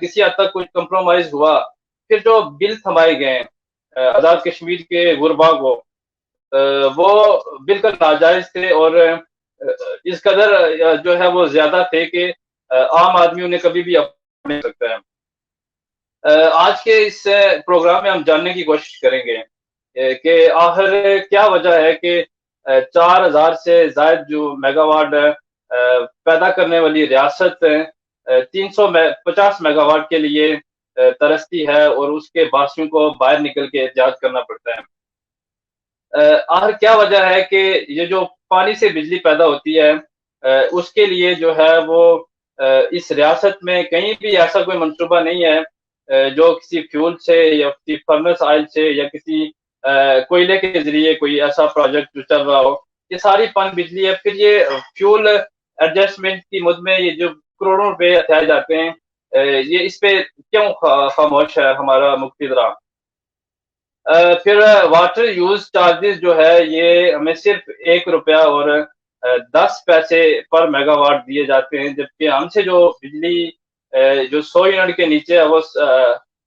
کسی حد تک کچھ کمپرومائز ہوا، پھر جو بل تھمائے گئے آزاد کشمیر کے غربا کو، وہ بالکل ناجائز تھے، اور اس قدر جو ہے وہ زیادہ تھے کہ عام آدمی انہیں کبھی بھی افورڈ نہیں سکتا ہے۔ آج کے اس پروگرام میں ہم جاننے کی کوشش کریں گے کہ آخر کیا وجہ ہے کہ 4000 سے زائد جو میگا واٹ پیدا کرنے والی ریاست 350 میگا واٹ کے لیے ترستی ہے، اور اس کے باشیوں کو باہر نکل کے احتجاج کرنا پڑتا ہے۔ آخر کیا وجہ ہے کہ یہ جو پانی سے بجلی پیدا ہوتی ہے، اس کے لیے جو ہے وہ اس ریاست میں کہیں بھی ایسا کوئی منصوبہ نہیں ہے جو کسی فیول سے یا کسی فرنس آئل سے یا کسی کوئلے کے ذریعے کوئی ایسا پروجیکٹ جو چل رہا ہو۔ یہ ساری پن بجلی ہے، پھر یہ فیول ایڈجسٹمنٹ کی مد میں یہ جو کروڑوں روپے ہتھیائے جاتے ہیں، یہ اس پہ کیوں خاموش ہے ہمارا مقتدرہ؟ پھر واٹر یوز چارجز جو ہے یہ ہمیں صرف 1 روپیہ اور 10 پیسے پر میگا واٹ دیے جاتے ہیں، جبکہ ہم سے جو بجلی جو 100 یونٹ کے نیچے ہے وہ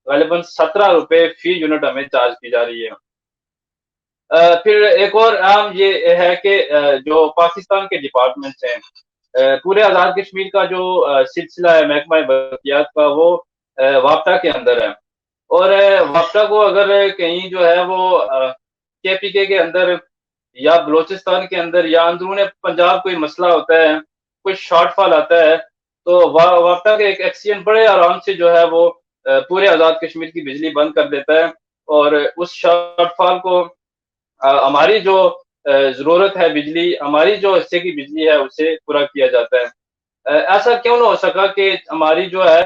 غالباً 17 روپے فی یونٹ ہمیں چارج کی جا رہی ہے۔ پھر ایک اور اہم یہ ہے کہ جو پاکستان کے ڈپارٹمنٹس ہیں، پورے آزاد کشمیر کا جو سلسلہ ہے محکمہ برقیات کا، وہ وابٹا کے اندر ہے، اور وابٹا کو اگر کہیں جو ہے وہ کے پی کے اندر یا بلوچستان کے اندر یا اندرون پنجاب کوئی مسئلہ ہوتا ہے، کوئی شارٹ فال آتا ہے، تو وابٹا کے ایک ایکسیڈنٹ بڑے آرام سے جو ہے وہ پورے آزاد کشمیر کی بجلی بند کر دیتا ہے، اور اس شارٹ فال کو ہماری جو ضرورت ہے بجلی، ہماری جو حصے کی بجلی ہے اسے پورا کیا جاتا ہے۔ ایسا کیوں نہ ہو سکا کہ ہماری جو ہے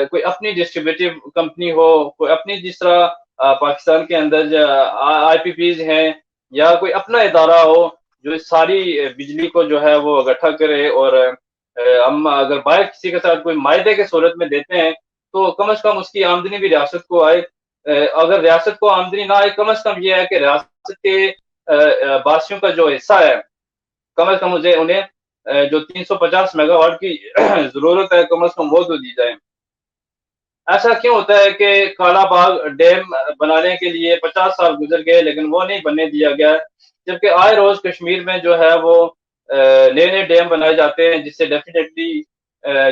کوئی اپنی ڈسٹریبیوٹیو کمپنی ہو، کوئی اپنی، جس طرح پاکستان کے اندر آئی پی پیز ہیں، یا کوئی اپنا ادارہ ہو جو ساری بجلی کو جو ہے وہ اکٹھا کرے، اور ہم اگر باہر کسی کے ساتھ کوئی معاہدے کے صورت میں دیتے ہیں تو کم از کم اس کی آمدنی بھی ریاست کو آئے۔ اگر ریاست کو آمدنی نہ آئے، کم از کم یہ ہے کہ ریاست کے باشیوں کا جو حصہ ہے، کم از کم انہیں جو 350 میگا واٹ کی ضرورت ہے، کم از کم وہ تو دی جائے۔ ایسا کیوں ہوتا ہے کہ کالا باغ ڈیم بنانے کے لیے 50 سال گزر گئے لیکن وہ نہیں بننے دیا گیا، جبکہ آئے روز کشمیر میں جو ہے وہ نئے نئے ڈیم بنائے جاتے ہیں، جس سے ڈیفینیٹلی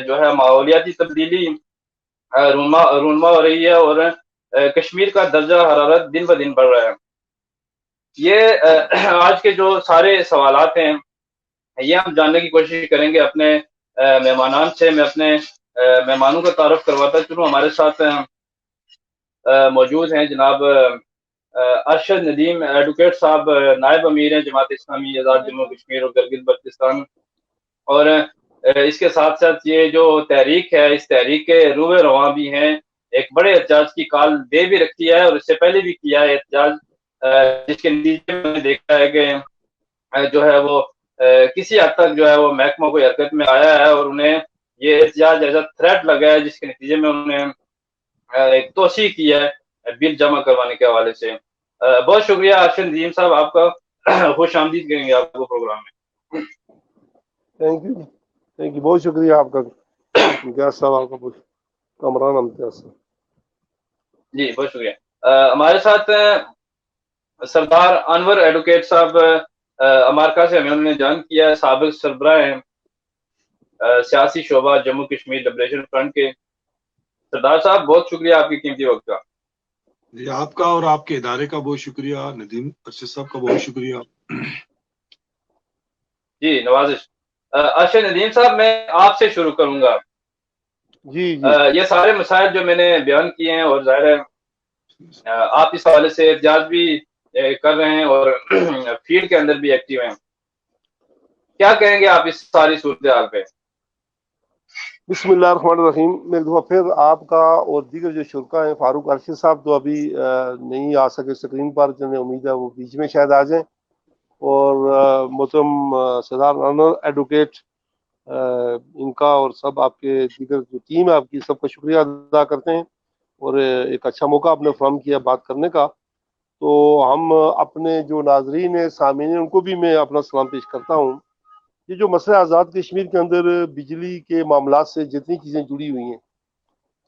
جو ہے ماحولیاتی تبدیلی رونما ہو رہی ہے، اور کشمیر کا درجہ حرارت دن بدن بڑھ رہا ہے۔ یہ آج کے جو سارے سوالات ہیں، یہ ہم جاننے کی کوشش کریں گے اپنے مہمانان سے۔ میں اپنے مہمانوں کا تعارف کرواتا چلوں۔ ہمارے ساتھ موجود ہیں جناب ارشد ندیم ایڈوکیٹ صاحب، نائب امیر ہیں جماعت اسلامی آزاد جموں کشمیر اور گلگت بلتستان، اور اس کے ساتھ ساتھ یہ جو تحریک ہے، اس تحریک کے روح رواں بھی ہیں، ایک بڑے احتجاج کی کال دے بھی رکھی ہے، اور اس سے پہلے بھی کیا ہے احتجاج، جس کے نتیجے میں نے دیکھا ہے کہ جو ہے وہ کسی حد تک جو ہے وہ محکمہ کو حرکت میں آیا ہے، اور انہیں یہ احتجاج ایز اے تھریٹ لگا ہے، جس کے نتیجے میں انہوں نے ایک توسیع کی ہے بل جمع کروانے کے حوالے سے۔ بہت شکریہ ارشد ندیم صاحب، آپ کا خوش آمدید کریں گے آپ کو پروگرام میں۔ تھینک یو، بہت شکریہ آپ کا امتیاز صاحب، آپ کا کامران امتیاز صاحب۔ جی بہت شکریہ۔ ہمارے ساتھ سردار انور ایڈوکیٹ صاحب امریکہ سے ہمیں انہوں نے جوائن کیا ہے، سابق سربراہ ہیں سیاسی شعبہ جموں کشمیر لبریشن فرنٹ کے۔ سردار صاحب بہت شکریہ آپ کی قیمتی وقت کا۔ جی آپ کا اور آپ کے ادارے کا بہت شکریہ، ندیم ارشد صاحب کا بہت شکریہ۔ جی نوازش۔ ارشد ندیم صاحب میں آپ سے شروع کروں گا۔ جی یہ سارے مسائل جو میں نے بیان کیے ہیں، اور ظاہر ہے آپ اس حوالے سے احتجاج بھی کر رہے ہیں اور فیلڈ کے اندر بھی ایکٹیو ہیں، کیا کہیں گے آپ اس ساری صورتحال پہ؟ بسم اللہ الرحمن الرحیم۔ میں ایک دفعہ پھر آپ کا اور دیگر جو شرکا ہیں، فاروق ارشد صاحب تو ابھی نہیں آ سکے اسکرین پر، جنہیں امید ہے وہ بیچ میں شاید آ جائیں، اور محترم سردار انور ایڈوکیٹ، ان کا اور سب آپ کے دیگر جو ٹیم ہے آپ کی، سب کا شکریہ ادا کرتے ہیں، اور ایک اچھا موقع آپ نے فراہم کیا بات کرنے کا۔ تو ہم اپنے جو ناظرین ہیں، سامعین ہیں، ان کو بھی میں اپنا سلام پیش کرتا ہوں۔ یہ جو مسئلہ آزاد کشمیر کے اندر بجلی کے معاملات سے جتنی چیزیں جڑی ہوئی ہیں،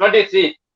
23,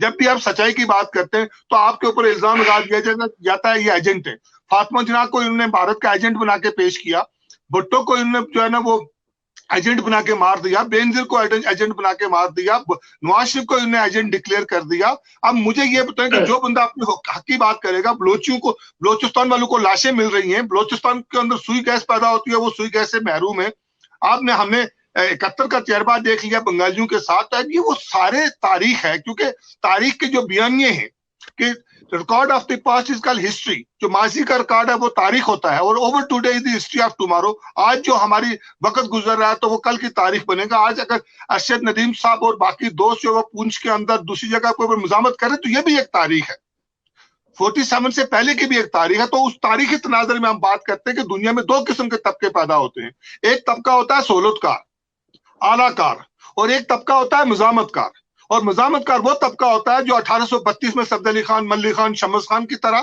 جب بھی آپ سچائی کی بات کرتے ہیں تو آپ کے اوپر الزام لگا دیا جاتا ہے یہ ایجنٹ ہے. فاطمہ جناح کو انہوں نے بھارت کا ایجنٹ بنا کے پیش کیا, بھٹو کو انہوں نے جو ہے نا وہ ایجنٹ بنا کے مار دیا, بینظیر کو ایجنٹ بنا کے مار دیا, نواز شریف کو انہوں نے ایجنٹ ڈکلیئر کر دیا. اب مجھے یہ بتائیں کہ جو بندہ اپنے حق کی بات کرے گا, بلوچستان والوں کو لاشیں مل رہی ہیں, بلوچستان کے اندر سوئی گیس پیدا ہوتی ہے, وہ سوئی گیس سے محروم ہے. ہم نے 71 کا تجربہ دیکھ لیا بنگالیوں کے ساتھ. یہ وہ سارے تاریخ ہے, کیونکہ تاریخ کے جو بیانیے ہیں کہ record of the past is call history, جو ماضی کا ریکارڈ ہے وہ تاریخ ہوتا ہے, اور over today is the history of tomorrow. آج جو ہماری وقت گزر رہا ہے تو وہ کل کی تاریخ بنے گا. آج اگر ارشد ندیم صاحب اور باقی دوست جو وہ پونچھ کے اندر دوسری جگہ پر مزاحمت کریں تو یہ بھی ایک تاریخ ہے, 47 سے پہلے کی بھی ایک تاریخ ہے. تو اس تاریخی تناظر میں ہم بات کرتے ہیں کہ دنیا میں 2 قسم کے طبقے پیدا ہوتے ہیں. ایک طبقہ ہوتا ہے سہولت کار, اعلیٰ کار, اور ایک طبقہ ہوتا ہے مزاحمت کار. اور مزاحمت کار وہ طبقہ ہوتا ہے جو 1832 میں صفد علی خان, ملی خان, شمس خان کی طرح,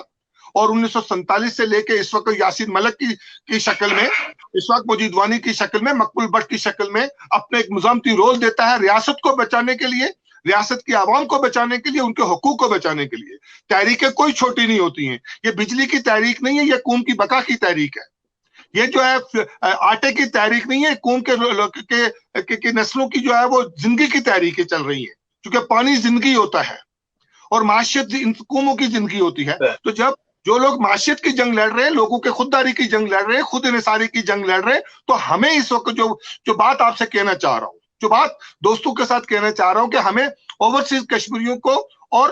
اور 1947 سے لے کے اس وقت یاسین ملک کی شکل میں, اس وقت مجید وانی کی شکل میں, مقبول بٹ کی شکل میں اپنے ایک مزاحمتی رول دیتا ہے ریاست کو بچانے کے لیے, ریاست کی عوام کو بچانے کے لیے, ان کے حقوق کو بچانے کے لیے. تحریکیں کوئی چھوٹی نہیں ہوتی ہیں. یہ بجلی کی تحریک نہیں ہے, یہ قوم کی بقا کی تحریک ہے. یہ جو ہے آٹے کی تحریک نہیں ہے, قوم کے نسلوں کی جو ہے وہ زندگی کی تحریکیں چل رہی ہیں, کیونکہ پانی زندگی ہوتا ہے اور معاشیت ان قوموں کی زندگی ہوتی ہے. تو جب جو لوگ معاشیت کی جنگ لڑ رہے ہیں, لوگوں کے خودداری کی جنگ لڑ رہے ہیں, خود انحصاری کی جنگ لڑ رہے ہیں, تو ہمیں اس وقت جو بات آپ سے کہنا چاہ رہا ہوں, جو بات دوستوں کے ساتھ کہنا چاہ رہا ہوں, کہ ہمیں اوورسیز کشمیریوں کو اور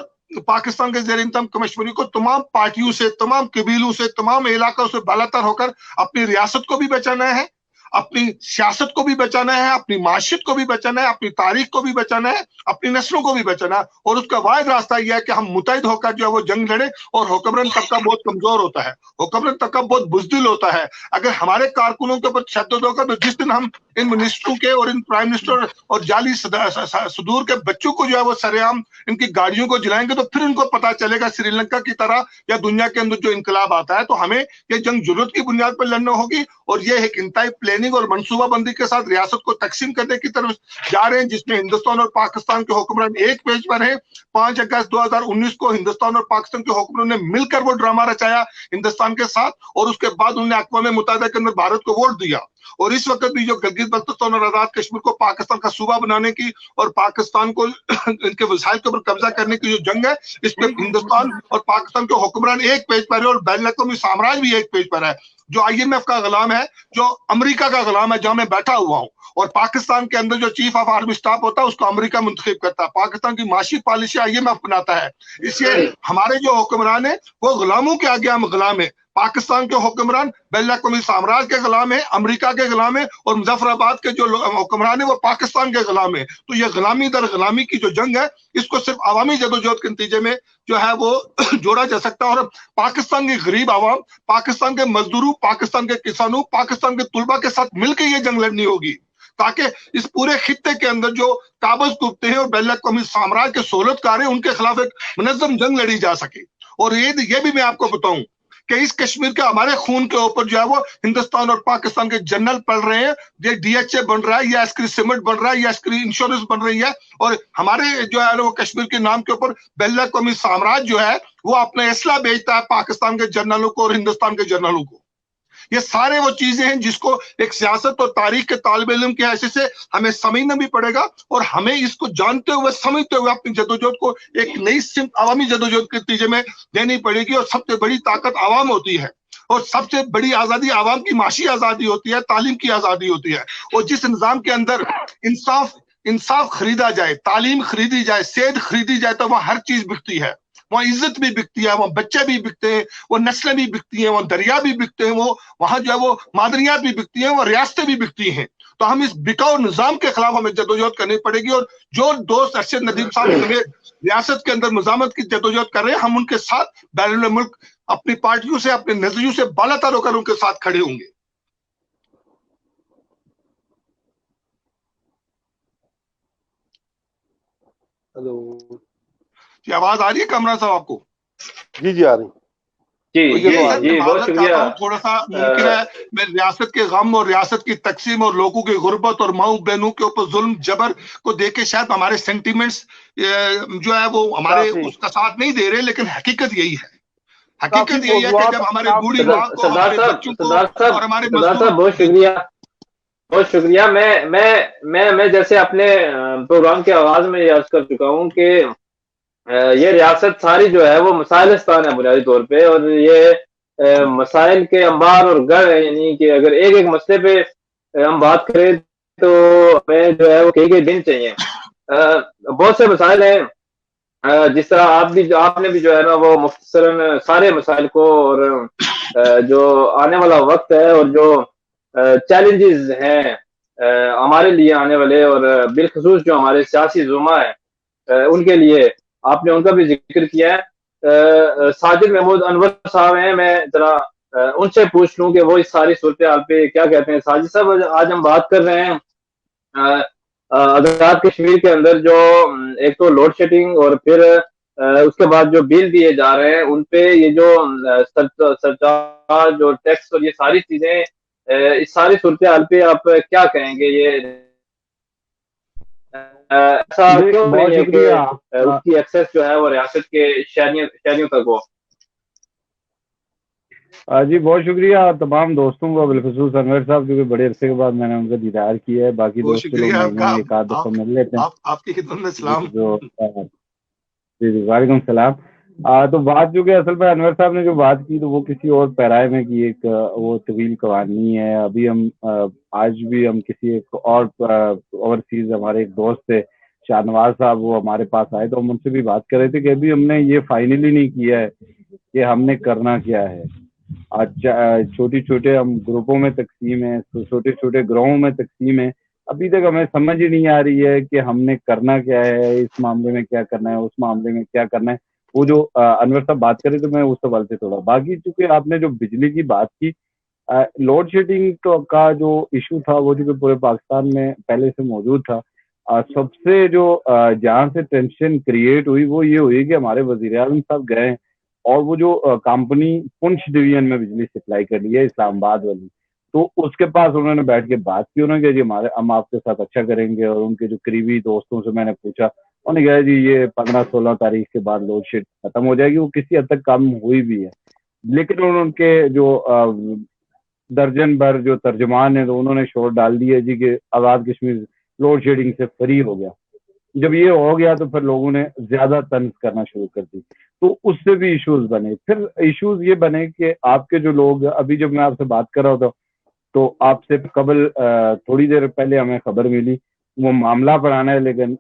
پاکستان کے زیر انتظام کشمیریوں کو تمام پارٹیوں سے, تمام قبیلوں سے, تمام علاقوں سے بالاتر ہو کر اپنی ریاست کو بھی بچانا ہے, اپنی سیاست کو بھی بچانا ہے, اپنی معاشیت کو بھی بچانا ہے, اپنی تاریخ کو بھی بچانا ہے, اپنی نسلوں کو بھی بچانا ہے. اور اس کا واحد راستہ یہ ہے کہ ہم متحد ہو کر جو ہے وہ جنگ لڑیں. اور حکمران طبقہ بہت کمزور ہوتا ہے, حکمران طبقہ بہت بزدل ہوتا ہے. اگر ہمارے کارکنوں کے اوپر تشدد ہوگا تو جس دن ہم ان منسٹروں کے اور ان پرائم منسٹر اور جعلی صدور کے بچوں کو جو ہے وہ سرعام ان کی گاڑیوں کو جلائیں گے, تو پھر ان کو پتا چلے گا سری لنکا کی طرح یا دنیا کے اندر جو انقلاب آتا ہے. تو ہمیں یہ جنگ ضرورت کی بنیاد پر لڑنا ہوگی, اور یہ ایک انتہائی پلاننگ اور منصوبہ بندی کے ساتھ ریاست کو تقسیم کرنے کی طرف جا رہے ہیں, جس میں ہندوستان اور پاکستان کے حکمران ایک پیج پر ہیں. 5 اگست 2019 کو ہندوستان اور پاکستان کے حکمران نے مل کر وہ ڈرامہ رچایا ہندوستان کے ساتھ, اور اس کے بعد انہوں نے اقوام متحدہ کے اندر بھارت کو ووٹ دیا. اور اس وقت بھی جو گلگت بلتستان اور آزاد کشمیر کو پاکستان کا صوبہ بنانے کی اور پاکستان کو ان کے وسائل کے اوپر قبضہ کرنے کی جو جنگ ہے, اس پہ ہندوستان اور پاکستان کے حکمران ایک پیج پر ہے, اور بین الاقوامی سامراج بھی ایک پیج پر ہے. جو IMF کا غلام ہے, جو امریکہ کا غلام ہے جہاں میں بیٹھا ہوا ہوں, اور پاکستان کے اندر جو چیف آف آرمی اسٹاف ہوتا ہے اس کو امریکہ منتخب کرتا ہے. پاکستان کی معاشی پالیسی IMF بناتا ہے. اس لیے ہمارے جو حکمران ہیں وہ غلاموں کے آگے ہم غلام ہیں. پاکستان کے حکمران بین الاقوامی سامراج کے غلام ہیں, امریکہ کے غلام ہیں, اور مظفر آباد کے جو حکمران ہیں وہ پاکستان کے غلام ہیں. تو یہ غلامی در غلامی کی جو جنگ ہے, اس کو صرف عوامی جدوجہد کے نتیجے میں جو ہے وہ جوڑا جا سکتا ہے. اور پاکستان کی غریب عوام, پاکستان کے مزدوروں, پاکستان کے کسانوں, پاکستان کے طلباء کے ساتھ مل کے یہ جنگ لڑنی ہوگی, تاکہ اس پورے خطے کے اندر جو قابض کرتے ہیں اور بین الاقوامی سامراج کے سہولت کار ہیں, ان کے خلاف ایک منظم جنگ لڑی جا سکے. اور یہ بھی میں آپ کو بتاؤں کہ اس کشمیر کے ہمارے خون کے اوپر جو ہے وہ ہندوستان اور پاکستان کے جنرل پڑ رہے ہیں. یہ DHA بن رہا ہے, یا ایسکری سیمنٹ بن رہا ہے, یا ایسکری انشورنس بن رہی ہے, اور ہمارے جو ہے وہ کشمیر کے نام کے اوپر بین الاقوامی سامراج جو ہے وہ اپنا اسلحہ بیچتا ہے پاکستان کے جنرلوں کو اور ہندوستان کے جنرلوں کو. یہ سارے وہ چیزیں ہیں جس کو ایک سیاست اور تاریخ کے طالب علم کی حیثیت سے ہمیں سمجھنا بھی پڑے گا, اور ہمیں اس کو جانتے ہوئے سمجھتے ہوئے اپنی جدوجہد کو ایک نئی سمت عوامی جدوجہد کے نتیجے میں دینی پڑے گی. اور سب سے بڑی طاقت عوام ہوتی ہے, اور سب سے بڑی آزادی عوام کی معاشی آزادی ہوتی ہے, تعلیم کی آزادی ہوتی ہے. اور جس نظام کے اندر انصاف خریدا جائے, تعلیم خریدی جائے, صحت خریدی جائے, تو وہاں ہر چیز بکتی ہے. وہاں عزت بھی بکتی ہے, وہاں بچے بھی بکتے ہیں, وہ نسلیں بھی بکتی ہیں, وہاں دریا بھی بکتے ہیں, وہاں جو ہے وہ معدنیات بھی بکتی ہیں, وہ ریاستیں بھی بکتی ہیں. تو ہم اس بکاؤ نظام کے خلاف ہمیں جدوجہد کرنی پڑے گی. اور جو دوست ارشد ندیم صاحب ہمیں ریاست کے اندر مزاحمت کی جدوجہد کر رہے ہیں, ہم ان کے ساتھ بیرون ملک اپنی پارٹیوں سے, اپنے نظریوں سے بالاتر ہو کر ان کے ساتھ کھڑے ہوں گے. ہلو جی, آواز آ رہی ہے کامران صاحب آپ کو؟ جی آ رہی. جی تو جی یہ سر جی میں بہت معذرت شکریہ. چاہتا ہوں، تھوڑا سا ممکن ہے میں ریاست کے غم اور ریاست کی تقسیم اور لوگوں کی غربت اور ماؤں بہنوں کے اوپر ظلم جبر کو دیکھ کے شاید ہمارے سینٹیمنٹس جو ہے وہ ہمارے کافی اس کا ساتھ نہیں دے رہے، لیکن حقیقت یہی ہے. کافی حقیقت یہی ہے کہ موضوعات جب ہمارے کافی بوڑھی ماں کو، سردار ہمارے صاحب بچوں کو سردار صاحب اور ہمارے سردار مزدور. صاحب بہت شکریہ، بہت شکریہ. میں جیسے اپنے پروگرام کے آغاز میں یہ عرض کر چکا ہوں کہ یہ ریاست ساری جو ہے وہ مسائلستان ہے بنیادی طور پہ، اور یہ مسائل کے انبار اور گڑھ ہے. یعنی کہ اگر ایک ایک مسئلے پہ ہم بات کریں تو ہمیں جو ہے وہ کئی دن چاہیے. بہت سے مسائل ہیں، جس طرح آپ نے بھی جو ہے نا وہ مختصراً سارے مسائل کو، اور جو آنے والا وقت ہے اور جو چیلنجز ہیں ہمارے لیے آنے والے، اور بالخصوص جو ہمارے سیاسی زعما ہیں ان کے لیے، آپ نے ان کا بھی ذکر کیا ہے. ساجد محمود انور صاحب ہیں، میں ذرا ان سے پوچھ لوں کہ وہ اس ساری صورتحال پہ کیا کہتے ہیں. ساجد صاحب، آج ہم بات کر رہے ہیں آزاد کشمیر کے اندر جو ایک تو لوڈ شیڈنگ، اور پھر اس کے بعد جو بل دیے جا رہے ہیں ان پہ یہ جو سرچارج اور ٹیکس اور یہ ساری چیزیں، اس ساری صورتحال پہ آپ کیا کہیں گے؟ یہ ایسا جی کیوں بہت نہیں ہے کہ شکریہ. اس کی ایکسیس جو ہے وہ ریاست کے شہریوں تک ہو؟ جی بہت شکریہ تمام دوستوں کو، بالخصوص انور صاحب جو کہ بڑے عرصے کے بعد میں نے ان کا دیدار کیا ہے. باقی بہت دوست چلو شکریہ آپ مہینے کا. میں ایک آدھ دفعہ مل لیتے ہیں. آپ کی خدمت میں جی سلام. جی وعلیکم السلام. تو بات جو کہ اصل میں انور صاحب نے جو بات کی تو وہ کسی اور پیرائے میں کی ایک وہ طویل قوانین ہے. ابھی ہم آج بھی ہم کسی ایک اور اوورسیز ہمارے ایک دوست تھے شاہ نواز صاحب، وہ ہمارے پاس آئے تو ہم ان سے بھی بات کر رہے تھے کہ ابھی ہم نے یہ فائنلی نہیں کیا ہے کہ ہم نے کرنا کیا ہے. چھوٹی چھوٹے ہم گروپوں میں تقسیم ہیں، چھوٹے چھوٹے گروہوں میں تقسیم ہے. ابھی تک ہمیں سمجھ ہی نہیں آ رہی ہے کہ ہم نے کرنا کیا ہے، اس معاملے میں کیا کرنا ہے، اس معاملے میں کیا کرنا ہے. وہ جو انور صاحب بات کرے تو میں اس سوال سے تھوڑا باقی، چونکہ آپ نے جو بجلی کی بات کی، لوڈ شیڈنگ کا جو ایشو تھا وہ جو پورے پاکستان میں پہلے سے موجود تھا. سب سے جو جہاں سے ٹینشن کریٹ ہوئی وہ یہ ہوئی کہ ہمارے وزیر اعظم صاحب گئے اور وہ جو کمپنی پنچ ڈویژن میں بجلی سپلائی کر لی ہے اسلام آباد والی، تو اس کے پاس انہوں نے بیٹھ کے بات کی. انہوں نے کہا جی ہم آپ کے ساتھ اچھا کریں گے. اور ان کے جو قریبی دوستوں سے میں نے پوچھا، انہوں نے کہا جی یہ 15-16 تاریخ کے بعد لوڈ شیڈ ختم ہو جائے گی. وہ کسی حد تک کم ہوئی بھی ہے، لیکن ان کے جو درجن بھر جو ترجمان ہیں تو انہوں نے شور ڈال دیا جی کہ آزاد کشمیر لوڈ شیڈنگ سے فری ہو گیا. جب یہ ہو گیا تو پھر لوگوں نے زیادہ طنز کرنا شروع کر دی، تو اس سے بھی ایشوز بنے. پھر ایشوز یہ بنے کہ آپ کے جو لوگ، ابھی جب میں آپ سے بات کر رہا ہوتا تو آپ سے قبل تھوڑی دیر پہلے ہمیں خبر ملی، وہ معاملہ پڑھانا ہے لیکن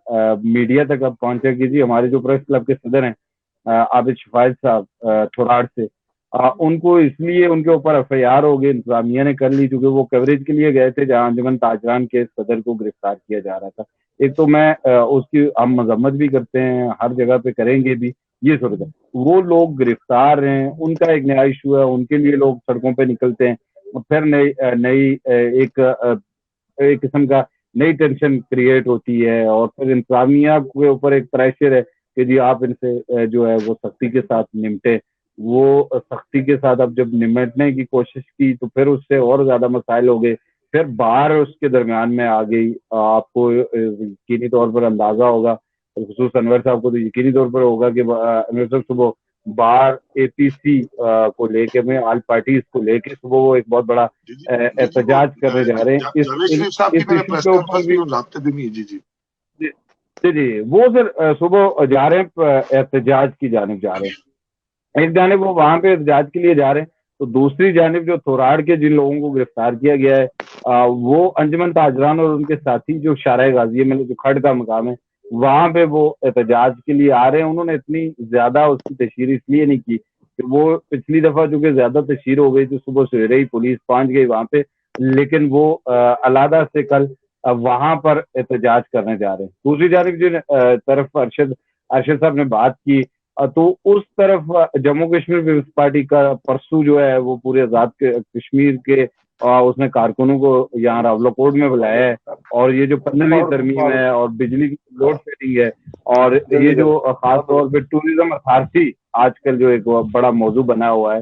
میڈیا تک اب پہنچا کہ جی ہمارے جو پریس کلب کے صدر ہیں عابد شفائت صاحب تھوڑاڑ سے، ان کو اس لیے ان کے اوپر ایف آئی آر ہو گئی، انتظامیہ نے کر لی، کیونکہ وہ کوریج کے لیے گئے تھے جہاں انجمن تاجران کے صدر کو گرفتار کیا جا رہا تھا. ایک تو میں اس کی ہم مذمت بھی کرتے ہیں، ہر جگہ پہ کریں گے بھی. یہ صورت ہے، وہ لوگ گرفتار ہیں، ان کا ایک نیا ایشو ہے، ان کے لیے لوگ سڑکوں پہ نکلتے ہیں. پھر نئی ایک قسم کا نئی ٹینشن کریٹ ہوتی ہے، اور پھر انتظامیہ کے اوپر ایک پریشر ہے کہ جی آپ ان سے جو ہے وہ سختی کے ساتھ نمٹے. وہ سختی کے ساتھ اب جب نمٹنے کی کوشش کی تو پھر اس سے اور زیادہ مسائل ہو گئے. پھر باہر اس کے درمیان میں آ گئی. آپ کو یقینی طور پر اندازہ ہوگا، خصوص انور صاحب کو تو یقینی طور پر ہوگا کہ انور صاحب صبح باہر اے پی سی کو لے کے میں آل پارٹیز کو لے کے صبح وہ ایک بہت بڑا احتجاج کرنے جا رہے ہیں. جاوید شریف صاحب کی میں نے پریس کانفرنس بھی رابطے دینی. جی جی جی وہ پھر صبح جا رہے ہیں احتجاج کی جانب جا رہے ہیں. ایک جانب وہ وہاں پہ احتجاج کے لیے جا رہے ہیں، تو دوسری جانب جو تھوراڑ کے جن لوگوں کو گرفتار کیا گیا ہے وہ انجمن تاجران اور ان کے ساتھی جو شارع غازیہ میں جو کھڑ کا مقام ہے وہاں پہ وہ احتجاج کے لیے آ رہے ہیں. انہوں نے اتنی زیادہ اس کی تشہیر اس لیے نہیں کی کہ وہ پچھلی دفعہ جو کہ زیادہ تشہیر ہو گئی تو صبح سویرے ہی پولیس پہنچ گئی وہاں پہ، لیکن وہ علادہ سے کل وہاں پر احتجاج کرنے جا رہے ہیں. دوسری جانب جو طرف ارشد صاحب نے بات کی تو اس طرف جموں کشمیر پیپلز پارٹی کا پرسو جو ہے وہ پورے آزاد کشمیر کے اس نے کارکنوں کو یہاں راولاکوٹ میں بلایا ہے. اور یہ جو 15ویں ترمیم ہے اور بجلی کی لوڈ شیڈنگ ہے اور یہ جو خاص طور پہ ٹوریزم اتھارٹی آج کل جو ایک بڑا موضوع بنا ہوا ہے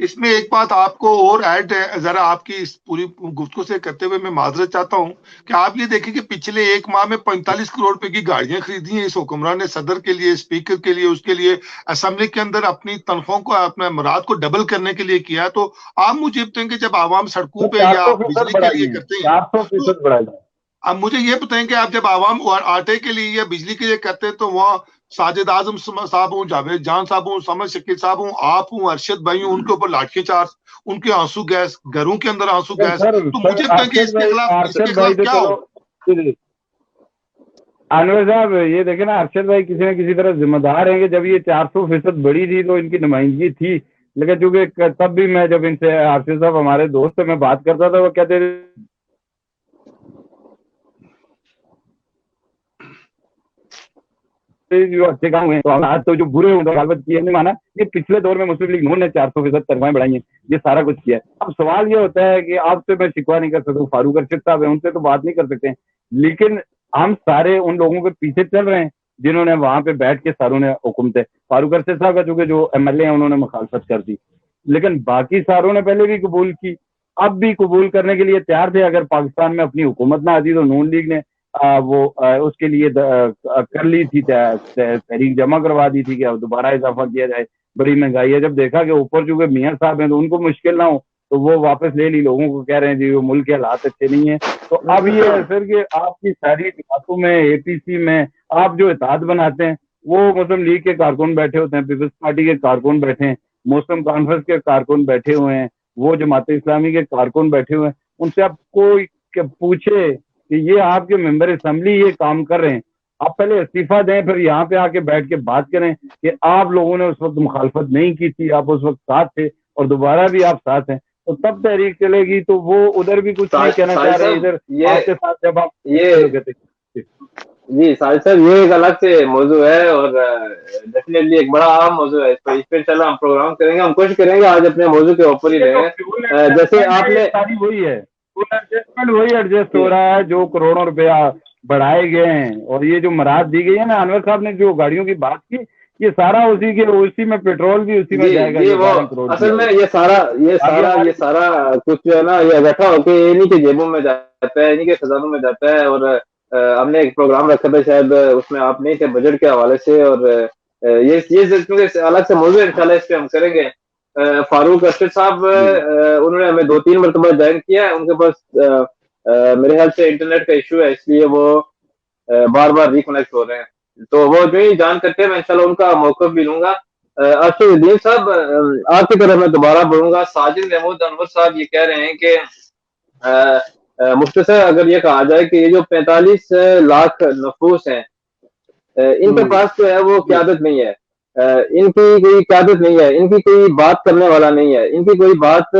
اس میں ایک بات آپ کو اور ایڈ ہے ذرا آپ کی اس پوری گفتگو سے کرتے ہوئے میں معذرت چاہتا ہوں کہ آپ یہ دیکھیں کہ پچھلے ایک ماہ میں 45 کروڑ روپے کی گاڑیاں خریدی ہیں اس حکمران نے، صدر کے لیے، اسپیکر کے لیے، اس کے لیے اسمبلی کے اندر اپنی تنخواہوں کو، اپنے امرات کو ڈبل کرنے کے لیے کیا. تو آپ مجھے بتائیں کہ جب عوام سڑکوں پہ یا 400% بجلی کے لیے بڑھائی ہے، کرتے ہیں، 400% بڑھائی ہے. اب مجھے یہ بتائیں کہ آپ جب عوام آٹے کے لیے یا بجلی کے لیے کرتے ہیں تو وہاں ساجد اعظم صاحب ہوں، جاوید جان صاحب ہوں، سمر شکیل صاحب ہوں، آپ ہوں، ارشد بھائی ہوں، ان کے اوپر لاٹھی چارج، ان کے آنسو گیس، گھروں کے اندر آنسو گیس. سر تو مجھے بتائیں کہ اس کے بھائی خلاف تو کیا ہو؟ چلو انور صاحب یہ دیکھیں نا، ارشد بھائی کسی نہ کسی طرح ذمہ دار ہیں کہ جب یہ 400% بڑی تھی تو ان کی نمائندگی تھی. لیکن چونکہ تب بھی میں جب ان سے، ارشد صاحب ہمارے دوست سے میں بات کرتا تھا، وہ کہتے تھے جو اچھے کام ہوئے آج تو جو برے ہوئے غالبت کی ہے، نہیں مانا یہ پچھلے دور میں مسلم لیگ نون نے 400% تنخواہیں بڑھائی ہیں، یہ سارا کچھ کیا ہے. اب سوال یہ ہوتا ہے کہ آپ سے میں شکوہ نہیں کر سکتا، فاروق ارشد صاحب ہیں ان سے تو بات نہیں کر سکتے ہیں، لیکن ہم سارے ان لوگوں کے پیچھے چل رہے ہیں جنہوں نے وہاں پہ بیٹھ کے ساروں نے حکم تھے. فاروق ارشد صاحب کا چونکہ جو ایم ایل اے ہیں انہوں نے مخالفت کر دی، لیکن باقی ساروں نے پہلے بھی قبول کی، اب بھی قبول کرنے کے لیے تیار تھے. اگر پاکستان میں اپنی حکومت نہ آتی تو نون لیگ نے وہ اس کے لیے کر لی تھی، تحریک جمع کروا دی تھی کہ اب دوبارہ اضافہ کیا جائے. بڑی مہنگائی ہے، جب دیکھا کہ اوپر چونکہ میاں صاحب ہیں تو ان کو مشکل نہ ہو تو وہ واپس لے لی. لوگوں کو کہہ رہے ہیں جی وہ ملک کے حالات اچھے نہیں ہیں. تو اب یہ ہے سر کہ آپ کی ساری باتوں میں، اے پی سی میں آپ جو اتحاد بناتے ہیں وہ مسلم لیگ کے کارکن بیٹھے ہوتے ہیں، پیپلز پارٹی کے کارکن بیٹھے ہیں، مسلم کانفرنس کے کارکن بیٹھے ہوئے ہیں، وہ جماعت اسلامی کے کارکن بیٹھے ہوئے ہیں. ان سے آپ کوئی پوچھے کہ یہ آپ کے ممبر اسمبلی یہ کام کر رہے ہیں، آپ پہلے استعفیٰ دیں، پھر یہاں پہ آ کے بیٹھ کے بات کریں کہ آپ لوگوں نے اس وقت مخالفت نہیں کی تھی، آپ اس وقت ساتھ تھے اور دوبارہ بھی آپ ساتھ ہیں، تو تب تحریک چلے گی. تو وہ ادھر بھی کچھ نہیں کہنا چاہ رہے، ادھر آپ کے ساتھ جب آپ کہتے. جی ساجد صاحب یہ ایک الگ سے موضوع ہے اور ڈیفینیٹلی ایک بڑا اہم موضوع ہے. اس پہ چلو ہم پروگرام کریں گے، ہم کوشش کریں گے آج اپنے موضوع کے اوپر ہی رہیں. جیسے آپ نے وہی ہے وہی ایڈجسٹ ہو رہا ہے جو کروڑوں روپیہ بڑھائے گئے ہیں، اور یہ جو مراد دی گئی ہے نا، انور صاحب نے جو گاڑیوں کی بات کی، یہ سارا اسی میں پیٹرول بھی اسی میں جائے گا. وہ اصل میں یہ سارا کچھ جو ہے نا یہ اکٹھا ہو کے انہیں کے جیبوں میں جاتا ہے، انہیں کے خزانوں میں جاتا ہے. اور ہم نے ایک پروگرام رکھا تھا شاید اس میں آپ نہیں تھے بجٹ کے حوالے سے، اور یہ الگ سے موضوع انشاءاللہ اس پہ ہم کریں گے. فاروق ارشد صاحب انہوں نے ہمیں 2-3 مرتبہ جوائن کیا ہے، ان کے پاس میرے خیال سے انٹرنیٹ کا ایشو ہے، اس لیے وہ بار بار ریکنیکٹ ہو رہے ہیں. تو وہ جو ہی جان کرتے ہیں میں انشاءاللہ ان کا موقف بھی لوں گا. ارشد الدین صاحب آپ کی طرف میں دوبارہ بڑھوں گا. ساجد محمود انور صاحب یہ کہہ رہے ہیں کہ مختصر اگر یہ کہا جائے کہ یہ جو 45 لاکھ نفوس ہیں، ان کے پاس جو ہے وہ قیادت نہیں ہے، ان کی کوئی قیادت نہیں ہے، ان کی کوئی بات کرنے والا نہیں ہے، ان کی کوئی بات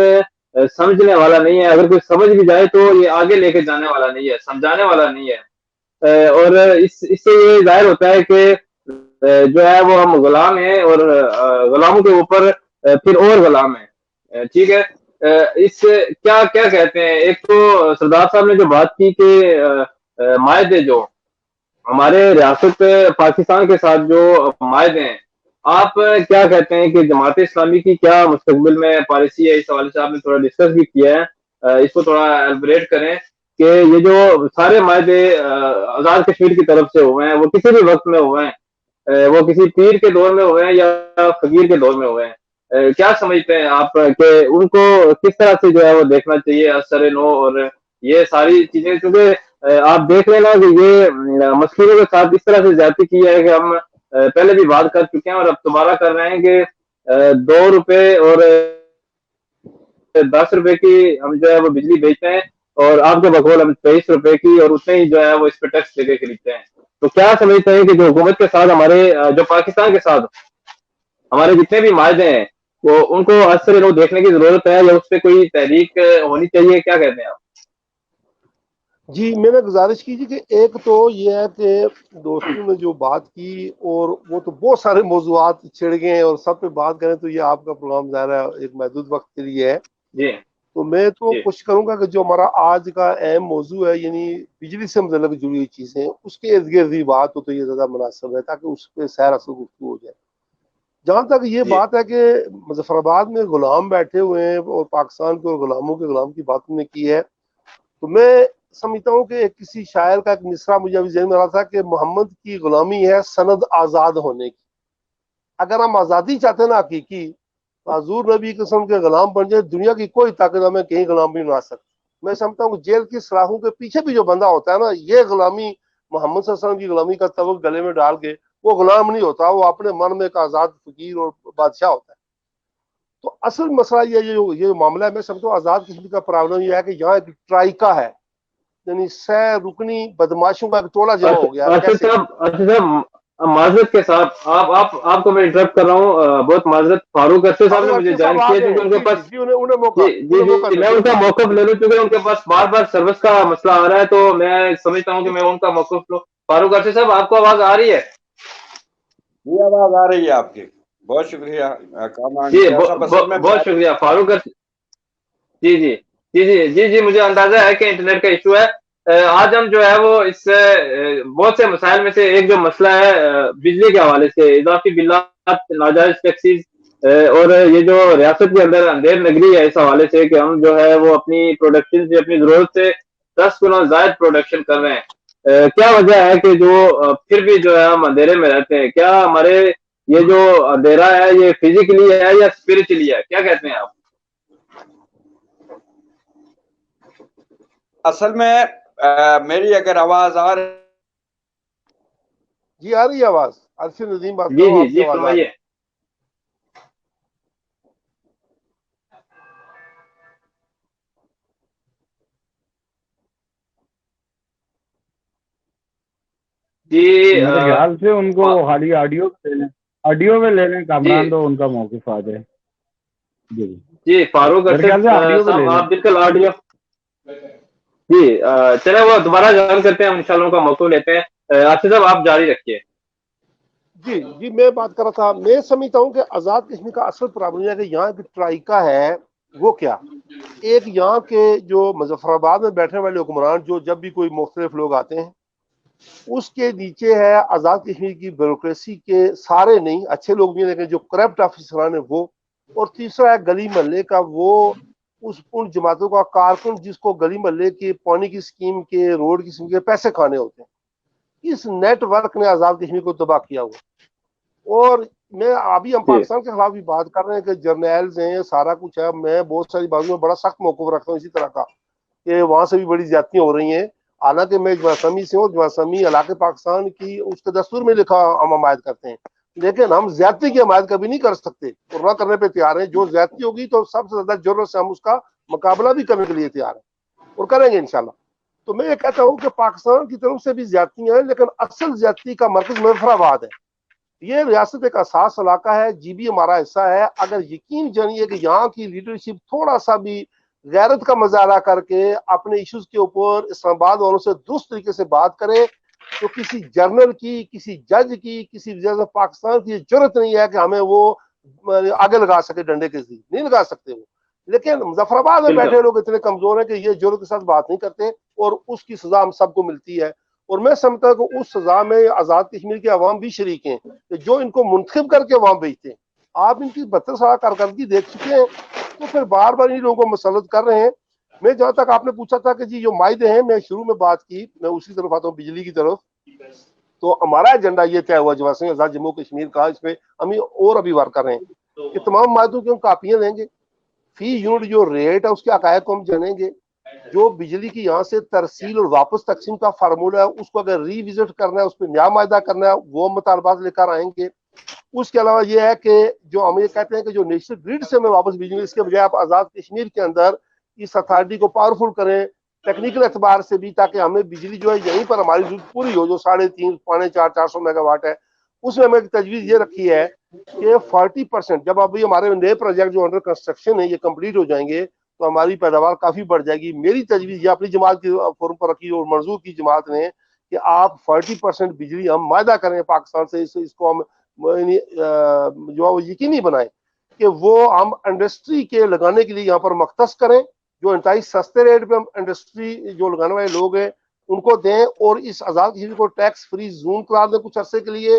سمجھنے والا نہیں ہے. اگر کوئی سمجھ بھی جائے تو یہ آگے لے کے جانے والا نہیں ہے، سمجھانے والا نہیں ہے. اور اس سے یہ ظاہر ہوتا ہے کہ جو ہے وہ ہم غلام ہیں، اور غلاموں کے اوپر پھر اور غلام ہیں. ٹھیک ہے، اس کیا کہتے ہیں. ایک تو سردار صاحب نے جو بات کی کہ معاہدے جو ہمارے ریاست پاکستان کے ساتھ جو معاہدے ہیں، آپ کیا کہتے ہیں کہ جماعت اسلامی کی کیا مستقبل میں پالیسی ہے؟ اس حوالے سے آپ نے تھوڑا ڈسکس بھی کیا ہے، اس کو تھوڑا ایلبریٹ کریں کہ یہ جو سارے معاہدے آزاد کشمیر کی طرف سے ہوئے ہیں وہ کسی بھی وقت میں ہوئے ہیں، وہ کسی پیر کے دور میں ہوئے ہیں یا فقیر کے دور میں ہوئے ہیں، کیا سمجھتے ہیں آپ کہ ان کو کس طرح سے جو ہے وہ دیکھنا چاہیے اثر نو اور یہ ساری چیزیں؟ کیونکہ آپ دیکھ لینا کہ یہ مسلموں کے ساتھ اس طرح سے زیادتی کی ہے کہ ہم پہلے بھی بات کر چکے ہیں اور اب دوبارہ کر رہے ہیں کہ 2 روپے اور 10 روپے کی ہم جو ہے وہ بجلی بیچتے ہیں، اور آپ کے بقول ہم 23 روپے کی اور اتنے ہی جو ہے وہ اس پہ ٹیکس دے کے خریدتے ہیں. تو کیا سمجھتے ہیں کہ جو حکومت کے ساتھ ہمارے جو پاکستان کے ساتھ ہمارے جتنے بھی معاہدے ہیں وہ ان کو اثر نو دیکھنے کی ضرورت ہے یا اس پہ کوئی تحریک ہونی چاہیے؟ کیا کہتے ہیں آپ؟ جی میں نے گزارش کی کہ ایک تو یہ ہے کہ دوستوں نے جو بات کی، اور وہ تو بہت سارے موضوعات چھڑ گئے ہیں اور سب پہ بات کریں تو یہ آپ کا پروگرام ظاہر ہے ایک محدود وقت کے لیے ہے. جی تو میں تو کوشش کروں گا کہ جو ہمارا آج کا اہم موضوع ہے، یعنی بجلی سے متعلق جڑی ہوئی چیزیں، اس کے ارد گرد ہی بات ہو تو یہ زیادہ مناسب ہے، تاکہ اس پہ سیر اثر گفتگو ہو جائے. جہاں تک یہ بات ہے کہ مظفر آباد میں غلام بیٹھے ہوئے ہیں اور پاکستان کے اور غلاموں کے غلام کی بات نے کی ہے، تو میں سمجھتا ہوں کہ کسی شاعر کا ایک مصرع مجھے ابھی ذہن میں آ رہا تھا کہ محمد کی غلامی ہے سند آزاد ہونے کی. اگر ہم آزادی چاہتے ہیں نا حقیقی، تو حضور نبی قسم کے غلام بن جائے، دنیا کی کوئی طاقت ہمیں کہیں غلام بھی بنا سکتی. میں سمجھتا ہوں کہ جیل کی سلاخوں کے پیچھے بھی جو بندہ ہوتا ہے نا، یہ غلامی محمد صلی اللہ علیہ وسلم کی غلامی کا طبق گلے میں ڈال کے وہ غلام نہیں ہوتا، وہ اپنے من میں ایک آزاد فقیر اور بادشاہ ہوتا ہے. تو اصل مسئلہ یہ معاملہ ہے، میں سمجھتا ہوں آزاد کشمیر کا پرابلم یہ ہے کہ یہاں ایک ٹرائیکا ہے، یعنی سہ رکنی بدماشوں کا ایک ٹولہ جمع ہو گیا. ارشد صاحب معذرت کے ساتھ آپ کو میں انٹرپٹ کر رہا ہوں، بہت معذرت. فاروق ارشد صاحب نے مجھے جوائن کیا کیونکہ ان کے پاس جی میں ان کا موقف لے لوں کیونکہ ان کے پاس بار بار سروس کا مسئلہ آ رہا ہے، تو میں سمجھتا ہوں کہ میں ان کا موقف لوں. فاروق ارشد صاحب آپ کو آواز آ رہی ہے؟ جی آواز آ رہی ہے آپ کی، بہت شکریہ. جی بہت شکریہ فاروق ارشد. جی جی جی جی جی جی مجھے اندازہ ہے کہ انٹرنیٹ کا ایشو ہے. آج ہم جو ہے وہ اس بہت سے مسائل میں سے ایک جو مسئلہ ہے بجلی کے حوالے سے، اضافی بلات، ناجائز ٹیکسیز، اور یہ جو ریاست کے اندر اندھیر نگری ہے اس حوالے سے کہ ہم جو ہے وہ اپنی پروڈکشن سے، اپنی ضرورت سے 10 گنا زائد پروڈکشن کر رہے ہیں. کیا وجہ ہے کہ جو پھر بھی جو ہے ہم اندھیرے میں رہتے ہیں؟ کیا ہمارے یہ جو اندھیرا ہے یہ فزیکلی ہے یا اسپرچلی ہے؟ کیا کہتے ہیں آپ؟ اصل میں میری اگر آواز آ رہی؟ جی آ رہی ہے آواز. ارشد ندیم بات جی جی جی فرمائیے. جی میرے خیال سے ان کو خالی آڈیو میں لے لیں کامران، تو ان کا موقف آ جائے. جی جی فاروق ارشد صاحب آپ بالکل آڈیو. جی چلے وہ دوبارہ جوائن کرتے ہیں، ہم انشاءاللہ ان کا موقف لیتے ہیں. ارشد صاحب آپ جاری رکھیے. جی میں بات کر رہا تھا، میں سمجھتا ہوں کہ آزاد کشمیر کا اصل پرابلم ہے کہ یہاں کی ٹرائیکا ہے. وہ کیا؟ ایک یہاں کے جو مظفر آباد میں بیٹھنے والے حکمران، جو جب بھی کوئی مختلف لوگ آتے ہیں، اس کے نیچے ہے آزاد کشمیر کی بیوروکریسی کے سارے نہیں، اچھے لوگ بھی ہیں لیکن جو کرپٹ آفیسران ہیں وہ، اور تیسرا ہے گلی محلے کا وہ ان جماعتوں کا کارکن جس کو گلی محلے کے پانی کی اسکیم کے، روڈ کی اسکیم کے پیسے کھانے ہوتے ہیں. اس نیٹ ورک نے آزاد کشمیر کو تباہ کیا ہوا. اور میں ابھی ہم پاکستان کے خلاف بھی بات کر رہے ہیں کہ جرنیلز ہیں، سارا کچھ ہے. میں بہت ساری باتوں میں بڑا سخت موقف رکھتا ہوں اسی طرح کا کہ وہاں سے بھی بڑی زیادتیاں ہو رہی ہیں. حالانکہ میں جماعت اسلامی سے ہوں، جماعت اسلامی علاقے پاکستان کی اس کے دستور میں لکھا ہم حمایت کرتے ہیں، لیکن ہم زیادتی کی حمایت کبھی نہیں کر سکتے اور نہ کرنے پہ تیار ہیں. جو زیادتی ہوگی تو سب سے زیادہ ضرورت سے ہم اس کا مقابلہ بھی کرنے کے لیے تیار ہیں اور کریں گے انشاءاللہ. تو میں یہ کہتا ہوں کہ پاکستان کی طرف سے بھی زیادتیاں ہیں، لیکن اصل زیادتی کا مرکز مظفر آباد ہے. یہ ریاست ایک اساس علاقہ ہے، جی بھی ہمارا حصہ ہے. اگر یقین جانیے کہ یہاں کی لیڈرشپ تھوڑا سا بھی غیرت کا مظاہرہ کر کے اپنے ایشوز کے اوپر اسلام آباد والوں سے درست طریقے سے بات کرے، تو کسی جرنل کی، کسی جج کی، کسی وزیر اعظم پاکستان کی ضرورت نہیں ہے کہ ہمیں وہ آگے لگا سکے، ڈنڈے کے ذریعے نہیں لگا سکتے وہ. لیکن مظفر آباد میں بیٹھے لوگ اتنے کمزور ہیں کہ یہ جرأت کے ساتھ بات نہیں کرتے اور اس کی سزا ہم سب کو ملتی ہے. اور میں سمجھتا ہوں کہ اس سزا میں آزاد کشمیر کے عوام بھی شریک ہیں کہ جو ان کو منتخب کر کے عوام بھیجتے ہیں. آپ ان کی 32 سال کارکردگی دیکھ چکے ہیں، تو پھر بار بار ان لوگوں کو مسلط کر رہے ہیں. میں جہاں تک آپ نے پوچھا تھا کہ جی جو معاہدے ہیں، میں شروع میں بات کی، میں اسی طرف آتا ہوں بجلی کی طرف. تو ہمارا ایجنڈا یہ طے ہوا جماعت آزاد جموں کشمیر کا، اس پہ ہم اور ابھی ورک کر رہے ہیں کہ تمام معاہدوں کی ہم کاپیاں لیں گے. فی یونٹ جو ریٹ ہے اس کے عقائد کو ہم جانیں گے. جو بجلی کی یہاں سے ترسیل اور واپس تقسیم کا فارمولہ ہے، اس کو اگر ری وزٹ کرنا ہے، اس پہ نیا معاہدہ کرنا ہے، وہ مطالبات لے کر آئیں گے. اس کے علاوہ یہ ہے کہ جو ہم یہ کہتے ہیں کہ جو نیشنل گریڈ سے ہمیں واپس بجلی، اس کے بجائے آپ آزاد کشمیر کے اندر اس اتھارٹی کو پاورفل کریں ٹیکنیکل اعتبار سے بھی، تاکہ ہمیں بجلی جو ہے یہیں پر ہماری ضرورت پوری ہو. جو 3.5 پونے 400 میگا واٹ ہے، اس میں ہمیں ایک تجویز یہ رکھی ہے کہ 40%، جب ابھی ہمارے نئے پروجیکٹ جو انڈر کنسٹرکشن ہے یہ کمپلیٹ ہو جائیں گے تو ہماری پیداوار کافی بڑھ جائے گی. میری تجویز یہ اپنی جماعت کی فورم پر رکھی اور منظور کی جماعت نے کہ آپ 40% بجلی ہم معاہدہ کریں پاکستان سے، اس کو ہم جو یقینی بنائیں کہ وہ ہم انڈسٹری کے لگانے کے لیے یہاں پر مختص کریں، جو انتہائی سستے ریٹ پہ ہم انڈسٹری جو لگانے والے لوگ ہیں ان کو دیں، اور اس آزاد کشمیر کو ٹیکس فری زون قرار دیں کچھ عرصے کے لیے،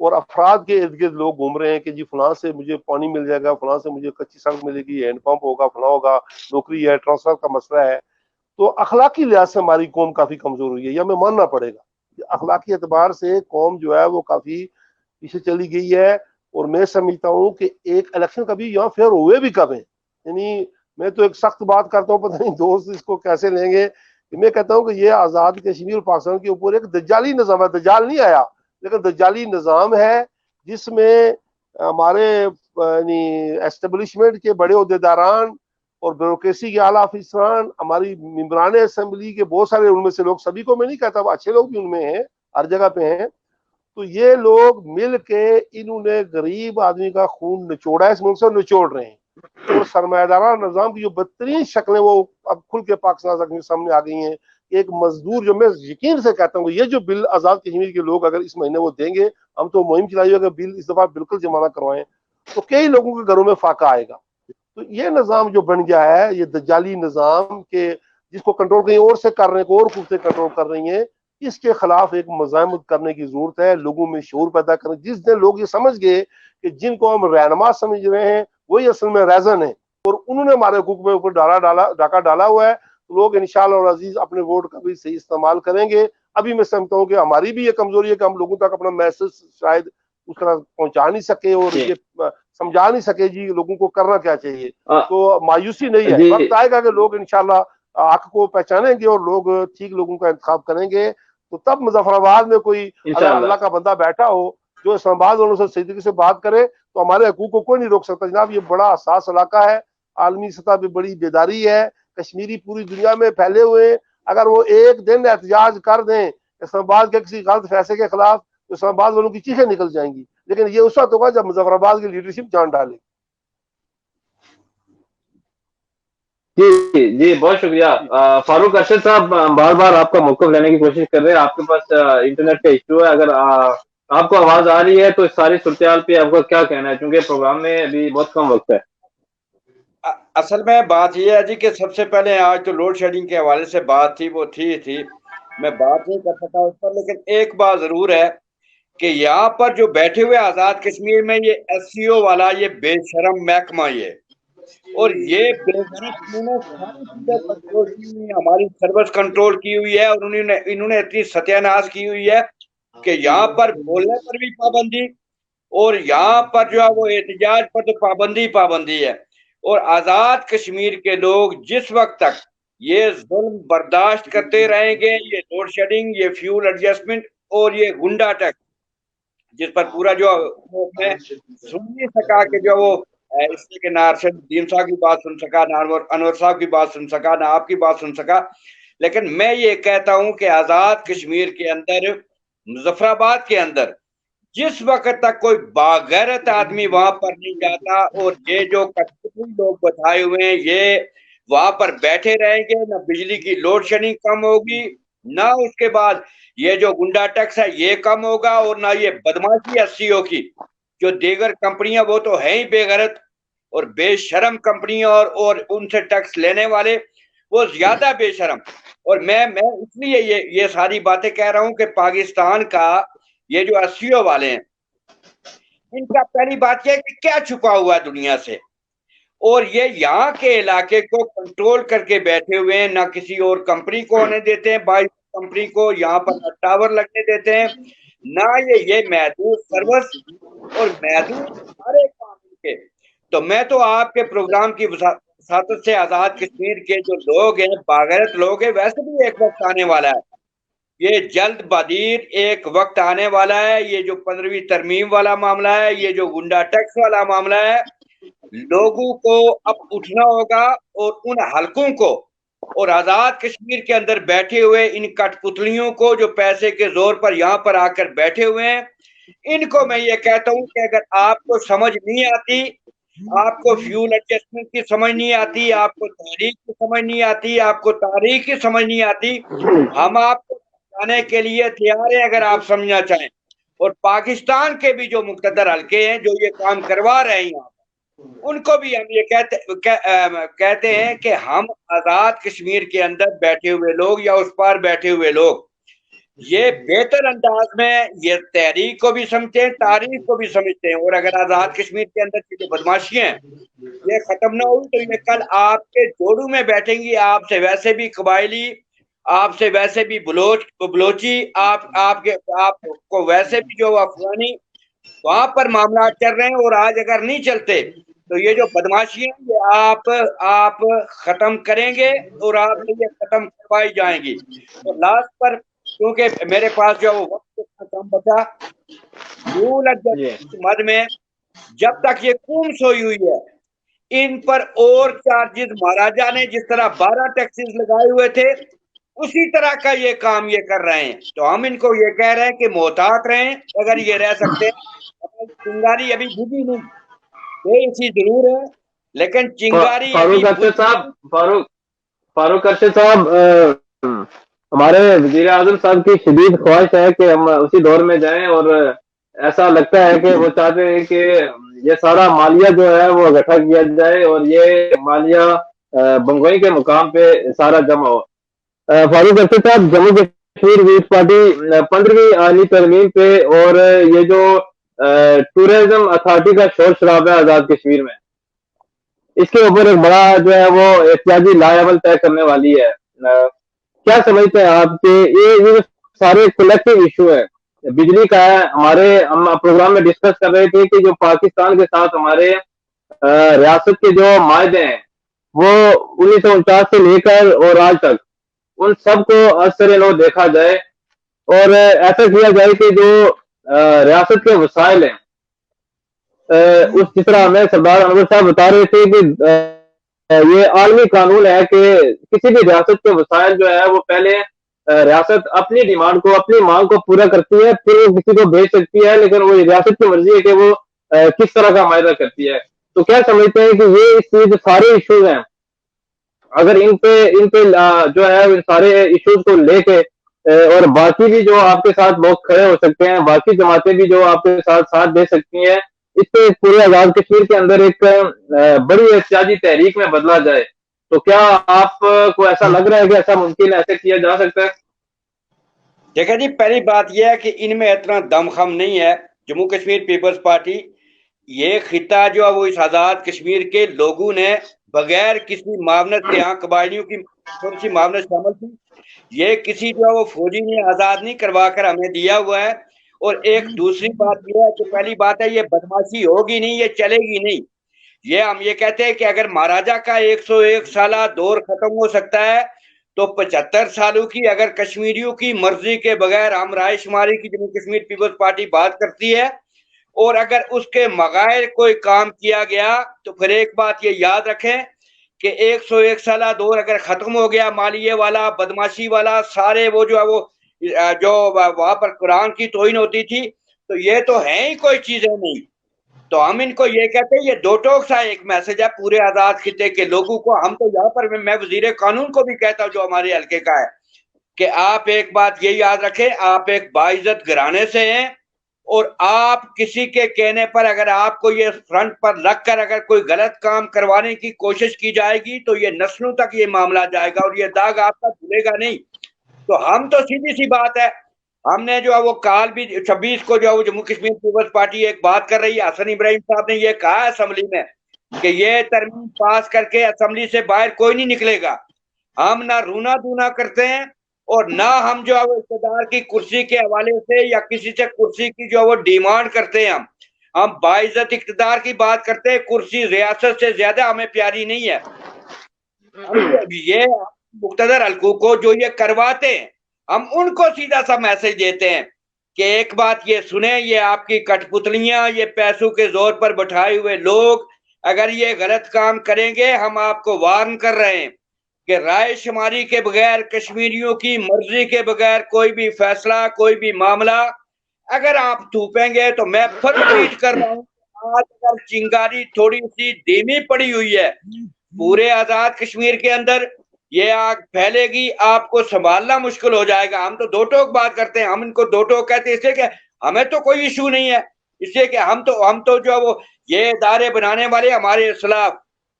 اور افراد کے ارد گرد لوگ گھوم رہے ہیں کہ جی فلاں سے مجھے پانی مل جائے گا، فلاں سے مجھے کچی سڑک ملے گی، ہینڈ پمپ ہوگا، فلاں ہوگا، نوکری ہے، ٹرانسفر کا مسئلہ ہے. تو اخلاقی لحاظ سے ہماری قوم کافی کمزور ہوئی ہے، یہ ہمیں ماننا پڑے گا. اخلاقی اعتبار سے قوم جو ہے وہ کافی پیچھے چلی گئی ہے. اور میں سمجھتا ہوں کہ ایک الیکشن کبھی یہاں فیئر ہوئے بھی کب ہیں. یعنی میں تو ایک سخت بات کرتا ہوں، پتہ نہیں دوست اس کو کیسے لیں گے. میں کہتا ہوں کہ یہ آزاد کشمیر اور پاکستان کے اوپر ایک دجالی نظام ہے. دجال نہیں آیا لیکن دجالی نظام ہے جس میں ہمارے یعنی اسٹیبلشمنٹ کے بڑے عہدیداران اور بیوروکریسی کے اعلیٰ افسران، ہماری ممبران اسمبلی کے بہت سارے ان میں سے لوگ، سبھی کو میں نہیں کہتا، اچھے لوگ بھی ان میں ہیں، ہر جگہ پہ ہیں. تو یہ لوگ مل کے انہوں نے غریب آدمی کا خون نچوڑا ہے، اس ملک سے نچوڑ رہے ہیں. اور سرمایہ دارانہ نظام کی جو بدترین شکلیں وہ اب کھل کے پاکستان سامنے آ گئی ہیں. ایک مزدور، جو میں یقین سے کہتا ہوں کہ یہ جو بل آزاد کشمیر کے لوگ اگر اس مہینے وہ دیں گے، ہم تو مہم چلائی ہوگا بل اس دفعہ بالکل جمع نہ کروائیں، تو کئی لوگوں کے گھروں میں فاقہ آئے گا. تو یہ نظام جو بن گیا ہے، یہ دجالی نظام کے جس کو کنٹرول کہیں اور سے کر رہے ہیں، کوئی اور قوتیں کنٹرول کر رہی ہیں، اس کے خلاف ایک مزاحمت کرنے کی ضرورت ہے. لوگوں میں شعور پیدا کرنے. جس دن لوگ یہ سمجھ گئے کہ جن کو ہم رہنما سمجھ رہے ہیں وہی اصل میں ریزن ہے اور انہوں نے ہمارے حقوق میں اوپر ڈاکہ ڈالا ہوا ہے، تو لوگ انشاءاللہ العزیز اپنے ووٹ کا بھی صحیح استعمال کریں گے. ابھی میں سمجھتا ہوں کہ ہماری بھی یہ کمزوری ہے کہ ہم لوگوں تک اپنا میسج شاید اس طرح پہنچا نہیں سکے اور یہ سمجھا نہیں سکے جی لوگوں کو کرنا کیا چاہیے. تو مایوسی نہیں ہے، وقت آئے گا کہ لوگ انشاءاللہ حق کو پہچانیں گے اور لوگ ٹھیک لوگوں کا انتخاب کریں گے. تو تب مظفر آباد میں کوئی اگر اللہ کا بندہ بیٹھا ہو جو اسلام آباد والوں سے صحیح طریقے سے بات کرے تو ہمارے حقوق کو کوئی نہیں روک سکتا. جناب یہ بڑا حساس علاقہ ہے، عالمی سطح پہ بڑی بیداری ہے، کشمیری پوری دنیا میں پھیلے ہوئے ہیں. اگر وہ ایک دن احتجاج کر دیں اسلام آباد کے کسی غلط فیصلے کے خلاف تو اسلام آباد والوں کی چیخیں نکل جائیں گی. لیکن یہ اس وقت ہوگا جب مظفر آباد کی لیڈرشپ جان ڈالے. جی جی بہت شکریہ فاروق ارشد صاحب. بار بار آپ کا موقف لینے کی کوشش کر رہے ہیں، آپ کے پاس انٹرنیٹ کا ایشو ہے. اگر آپ کو آواز آ رہی ہے تو اس ساری صورتحال پہ آپ کا کیا کہنا ہے، کیونکہ پروگرام میں ابھی بہت کم وقت ہے. اصل میں بات یہ ہے جی کہ سب سے پہلے آج تو لوڈ شیڈنگ کے حوالے سے بات تھی، وہ تھی میں بات نہیں کر سکتا اس پر. لیکن ایک بات ضرور ہے کہ یہاں پر جو بیٹھے ہوئے آزاد کشمیر میں یہ ایس سی او والا یہ بے شرم محکمہ یہ اور یہ بے غیرت انہوں نے ساری چیزیں کنٹرول کی، ہماری سروس کنٹرول کی ہوئی ہے اور انہوں نے اتنی ستیہ ناش کی ہوئی ہے کہ یہاں پر بولنے پر بھی پابندی اور یہاں پر جو ہے وہ احتجاج پر تو پابندی ہے. اور آزاد کشمیر کے لوگ جس وقت تک یہ ظلم برداشت کرتے رہیں گے، یہ لوڈ شیڈنگ، یہ فیول ایڈجسٹمنٹ اور یہ گنڈا ٹیکس جس پر پورا جو میں سن نہیں سکا کہ جو وہ اس لیے کہ نہ ارشد الدین صاحب کی بات سن سکا، نہ انور صاحب کی بات سن سکا، نہ آپ کی بات سن سکا. لیکن میں یہ کہتا ہوں کہ آزاد کشمیر کے اندر، مظفر آباد کے اندر جس وقت تک کوئی باغیرت آدمی وہاں پر نہیں جاتا اور یہ جو کٹپوتلی لوگ بٹھائے ہوئے ہیں یہ وہاں پر بیٹھے رہیں گے، نہ بجلی کی لوڈ شیڈنگ کم ہوگی، نہ اس کے بعد یہ جو گنڈا ٹیکس ہے یہ کم ہوگا، اور نہ یہ بدماشی ایس سی او کی جو دیگر کمپنیاں وہ تو ہیں ہی بے غیرت اور بے شرم کمپنیاں اور ان سے ٹیکس لینے والے وہ زیادہ بے شرم. اور میں اس لیے یہ ساری باتیں کہہ رہا ہوں کہ پاکستان کا یہ جو ایس سی او والے ہیں ان کا پہلی بات یہ ہے کہ کیا چھپا ہوا ہے دنیا سے، اور یہ یہاں کے علاقے کو کنٹرول کر کے بیٹھے ہوئے ہیں. نہ کسی اور کمپنی کو ہونے دیتے ہیں، بائی کمپنی کو یہاں پر نہ ٹاور لگنے دیتے ہیں، نہ یہ محدود سروس اور محدود سارے کام کے. تو میں تو آپ کے پروگرام کی وساطت سے آزاد کشمیر کے جو لوگ ہیں، باغیرت لوگ ہیں، ویسے بھی ایک وقت آنے والا ہے، یہ جلد بدیر ایک وقت آنے والا ہے. یہ جو 15ویں ترمیم والا معاملہ ہے، یہ جو گنڈا ٹیکس والا معاملہ ہے، لوگوں کو اب اٹھنا ہوگا اور ان حلقوں کو اور آزاد کشمیر کے اندر بیٹھے ہوئے ان کٹ پتلیوں کو جو پیسے کے زور پر یہاں پر آ کر بیٹھے ہوئے ہیں، ان کو میں یہ کہتا ہوں کہ اگر آپ کو سمجھ نہیں آتی، آپ کو فیول ایڈجسٹمنٹ کی سمجھ نہیں آتی، آپ کو تاریخ کی سمجھ نہیں آتی، آپ کو تاریخ کی سمجھ نہیں آتی، ہم آپ کو سمجھانے کے لیے تیار ہیں اگر آپ سمجھنا چاہیں. اور پاکستان کے بھی جو مقتدر حلقے ہیں جو یہ کام کروا رہے ہیں ان کو بھی ہم یہ کہتے ہیں کہ ہم آزاد کشمیر کے اندر بیٹھے ہوئے لوگ یا اس پار بیٹھے ہوئے لوگ یہ بہتر انداز میں یہ تحریک کو بھی سمجھتے ہیں، تاریخ کو بھی سمجھتے ہیں، اور اگر آزاد کشمیر کے اندر کی جو بدماشیاں ہیں یہ ختم نہ ہوئی تو یہ کل آپ کے جوڑوں میں بیٹھیں گی، آپ سے ویسے بھی قبائلی، آپ سے ویسے بھی بلوچی، آپ کو ویسے بھی جو افغانی وہاں پر معاملات چل رہے ہیں، اور آج اگر نہیں چلتے تو یہ جو بدماشی ہیں یہ آپ ختم کریں گے اور آپ سے یہ ختم کروائی جائیں گی۔ تو لاسٹ پر کیونکہ میرے پاس جو وقت کم بچا، مد میں جب تک یہ قوم سوئی ہوئی ہے ان پر اور چارجز مہاراجا نے جس طرح 12 ٹیکسز لگائے ہوئے تھے اسی طرح کا یہ کام یہ کر رہے ہیں۔ تو ہم ان کو یہ کہہ رہے ہیں کہ محتاط رہیں اگر یہ رہ سکتے ہیں۔ چنگاری ابھی بجھی نہیں، بے اسی ضرور ہے لیکن چنگاری فاروق ارشد صاحب، فاروق ارشد صاحب، ہمارے وزیر اعظم صاحب کی شدید خواہش ہے کہ ہم اسی دور میں جائیں، اور ایسا لگتا ہے کہ وہ چاہتے ہیں کہ یہ سارا مالیہ جو ہے وہ اکٹھا کیا جائے اور یہ مالیہ بنگوئی کے مقام پہ سارا جمع ہو۔ فاروق ارشد صاحب، جموں کشمیر پیپلز پارٹی 15ویں آئینی ترمیم پہ اور یہ جو ٹورزم اتھارٹی کا شور شرابہ ہے آزاد کشمیر میں، اس کے اوپر ایک بڑا جو ہے وہ احتجاجی لائحہ عمل طے کرنے والی ہے۔ کیا سمجھتے ہیں آپ کہ یہ سارے کلیکٹیو ایشو ہے؟ بجلی کا ہے، ہم پروگرام میں ڈسکس کر رہے تھے کہ جو پاکستان کے ساتھ ہمارے ریاست کے جو معاہدے ہیں وہ 1949 سے لے کر اور آج تک ان سب کو اثر نو دیکھا جائے اور ایسا کیا جائے کہ جو ریاست کے وسائل ہیں، جس طرح ہمیں سردار انور صاحب بتا رہے تھے کہ یہ عالمی قانون ہے کہ کسی بھی ریاست کے وسائل جو ہے وہ پہلے ریاست اپنی ڈیمانڈ کو، اپنی مانگ کو پورا کرتی ہے، پھر وہ کسی کو بھیج سکتی ہے، لیکن وہ ریاست کی مرضی ہے کہ وہ کس طرح کا معاہدہ کرتی ہے۔ تو کیا سمجھتے ہیں کہ یہ اس چیز سارے ایشوز ہیں، اگر ان پہ جو ہے ان سارے ایشوز کو لے کے اور باقی بھی جو آپ کے ساتھ لوگ کھڑے ہو سکتے ہیں، باقی جماعتیں بھی جو آپ کے ساتھ دے سکتی ہیں، اس سے پورے آزاد کشمیر کے اندر ایک بڑی احتجاجی تحریک میں بدلا جائے، تو کیا آپ کو ایسا لگ رہا ہے کہ ایسا ممکن ہے، ایسا کیا جا سکتا ہے؟ دیکھیں جی، پہلی بات یہ ہے کہ ان میں اتنا دم خم نہیں ہے۔ جموں کشمیر پیپلز پارٹی یہ خطہ جو ہے وہ اس آزاد کشمیر کے لوگوں نے بغیر کسی معاونت کے، یہاں قبائلیوں کی تھوڑی سی معاونت شامل تھی، یہ کسی جو ہے وہ فوجی نے آزاد نہیں کروا کر ہمیں دیا ہوا ہے۔ اور ایک دوسری بات یہ ہے کہ پہلی بات ہے یہ بدماشی ہوگی نہیں، یہ چلے گی نہیں۔ یہ ہم یہ کہتے ہیں کہ اگر مہاراجا کا 101 سالہ دور ختم ہو سکتا ہے تو 75 سالوں کی اگر کشمیریوں کی مرضی کے بغیر ہم رائے شماری کی جموں کشمیر پیپلز پارٹی بات کرتی ہے، اور اگر اس کے بغیر کوئی کام کیا گیا تو پھر ایک بات یہ یاد رکھیں کہ 101 سالہ دور اگر ختم ہو گیا، مالیے والا، بدماشی والا، سارے وہ جو ہے وہ جو وہاں پر قرآن کی توہین ہوتی تھی، تو یہ تو ہیں ہی کوئی چیزیں نہیں۔ تو ہم ان کو یہ کہتے ہیں، یہ دو ٹوک سا ایک میسج ہے پورے آزاد خطے کے لوگوں کو۔ ہم تو یہاں پر میں وزیر قانون کو بھی کہتا ہوں جو ہمارے حلقے کا ہے کہ آپ ایک بات یہ یاد رکھیں، آپ ایک باعزت گھرانے سے ہیں، اور آپ کسی کے کہنے پر اگر آپ کو یہ فرنٹ پر لگ کر اگر کوئی غلط کام کروانے کی کوشش کی جائے گی تو یہ نسلوں تک یہ معاملہ جائے گا اور یہ داغ آپ کا دھلے گا نہیں۔ تو ہم تو سیدھی سی بات ہے، ہم نے جو ہے وہ کال بھی 26 کو جو ہے وہ جموں کشمیر پیپلز پارٹی ایک بات کر رہی ہے۔ حسن ابراہیم صاحب نے یہ کہا ہے اسمبلی میں کہ یہ ترمیم پاس کر کے اسمبلی سے باہر کوئی نہیں نکلے گا۔ ہم نہ رونا دونا کرتے ہیں اور نہ ہم جو ہے وہ اقتدار کی کرسی کے حوالے سے یا کسی سے کرسی کی جو ہے وہ ڈیمانڈ کرتے ہیں۔ ہم باعزت اقتدار کی بات کرتے ہیں، کرسی ریاست سے زیادہ ہمیں پیاری نہیں ہے۔ یہ مقتدر حلقوں کو جو یہ کرواتے ہیں ہم ان کو سیدھا سا میسج دیتے ہیں کہ ایک بات یہ سنیں، یہ آپ کی کٹ پتلیاں، یہ پیسوں کے زور پر بٹھائے ہوئے لوگ اگر یہ غلط کام کریں گے، ہم آپ کو وارن کر رہے ہیں کہ رائے شماری کے بغیر، کشمیریوں کی مرضی کے بغیر کوئی بھی فیصلہ، کوئی بھی معاملہ اگر آپ تھوپیں گے تو میں پھر ریپیٹ کر رہا ہوں، آج اگر چنگاری تھوڑی سی دھیمی پڑی ہوئی ہے پورے آزاد کشمیر کے اندر، یہ آگ پھیلے گی، آپ کو سنبھالنا مشکل ہو جائے گا۔ ہم تو دو ٹوک بات کرتے ہیں، ہم ان کو دو ٹوک کہتے ہیں اس لیے کہ ہمیں تو کوئی ایشو نہیں ہے، اس لیے کہ ہم تو جو وہ یہ ادارے بنانے والے ہمارے خلاف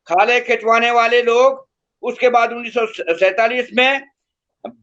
کھالے کھچوانے والے لوگ، اس کے بعد 1947 میں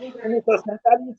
1947